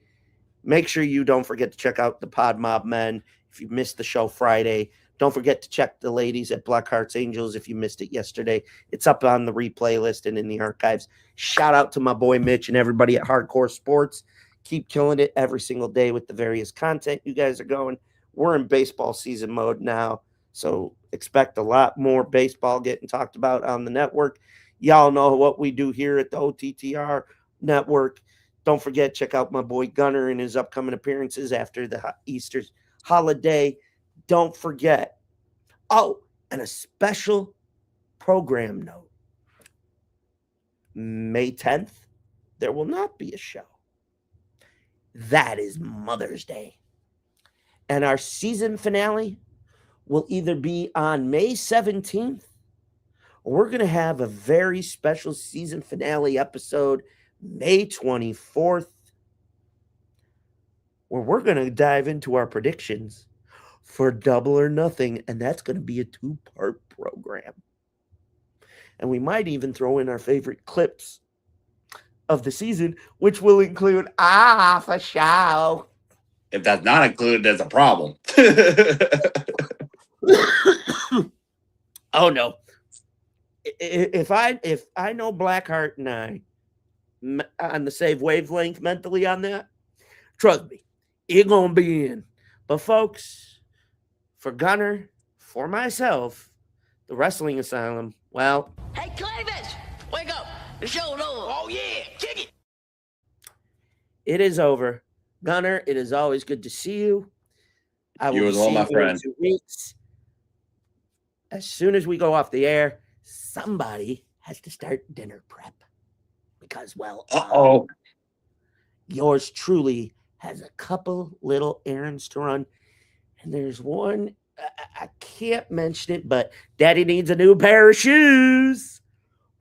Make sure you don't forget to check out the Pod Mob Men. If you missed the show Friday, don't forget to check the ladies at Blackheart's Angels if you missed it yesterday. It's up on the replay list and in the archives. Shout out to my boy Mitch and everybody at Hardcore Sports. Keep killing it every single day with the various content you guys are going. We're in baseball season mode now, so expect a lot more baseball getting talked about on the network. Y'all know what we do here at the OTTR network. Don't forget, check out my boy Gunner and his upcoming appearances after the Easter holiday. Don't forget. Oh, and a special program note. May 10th, there will not be a show. That is Mother's Day. And our season finale will either be on May 17th, or we're going to have a very special season finale episode May 24th, where we're going to dive into our predictions for Double or Nothing, and that's going to be a 2-part program. And we might even throw in our favorite clips of the season, which will include for show. If that's not included, there's a problem. Oh no! If I know Blackheart and I on the same wavelength mentally on that, trust me, it gonna be in. But folks, for Gunner, for myself, the Wrestling Asylum, well, Hey, Clavis! Wake up! The show's over. Oh, yeah! Kick it! it is over. Gunner, it is always good to see you. I will You as well, see my you in friend. 2 weeks. As soon as we go off the air, somebody has to start dinner prep. Because, well, yours truly has a couple little errands to run. And there's one, I can't mention it, but Daddy needs a new pair of shoes.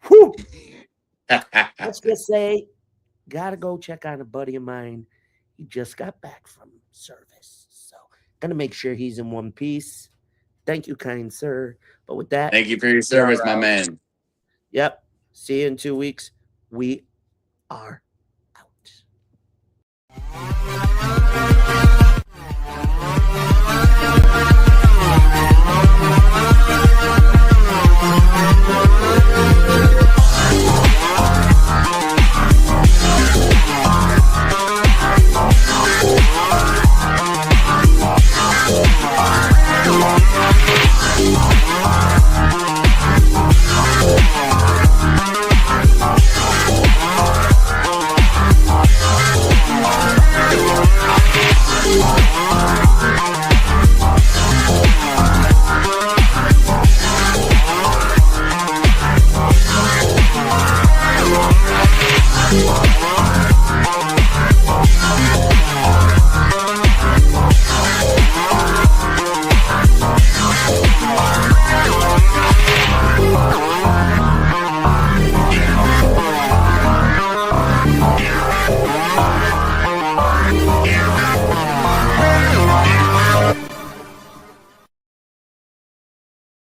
Whew. Let's just say, gotta go check on a buddy of mine. He just got back from service. So, gonna make sure he's in one piece. Thank you, kind sir. But with that, Thank you for your service, my man. Yep. See you in 2 weeks. We are out.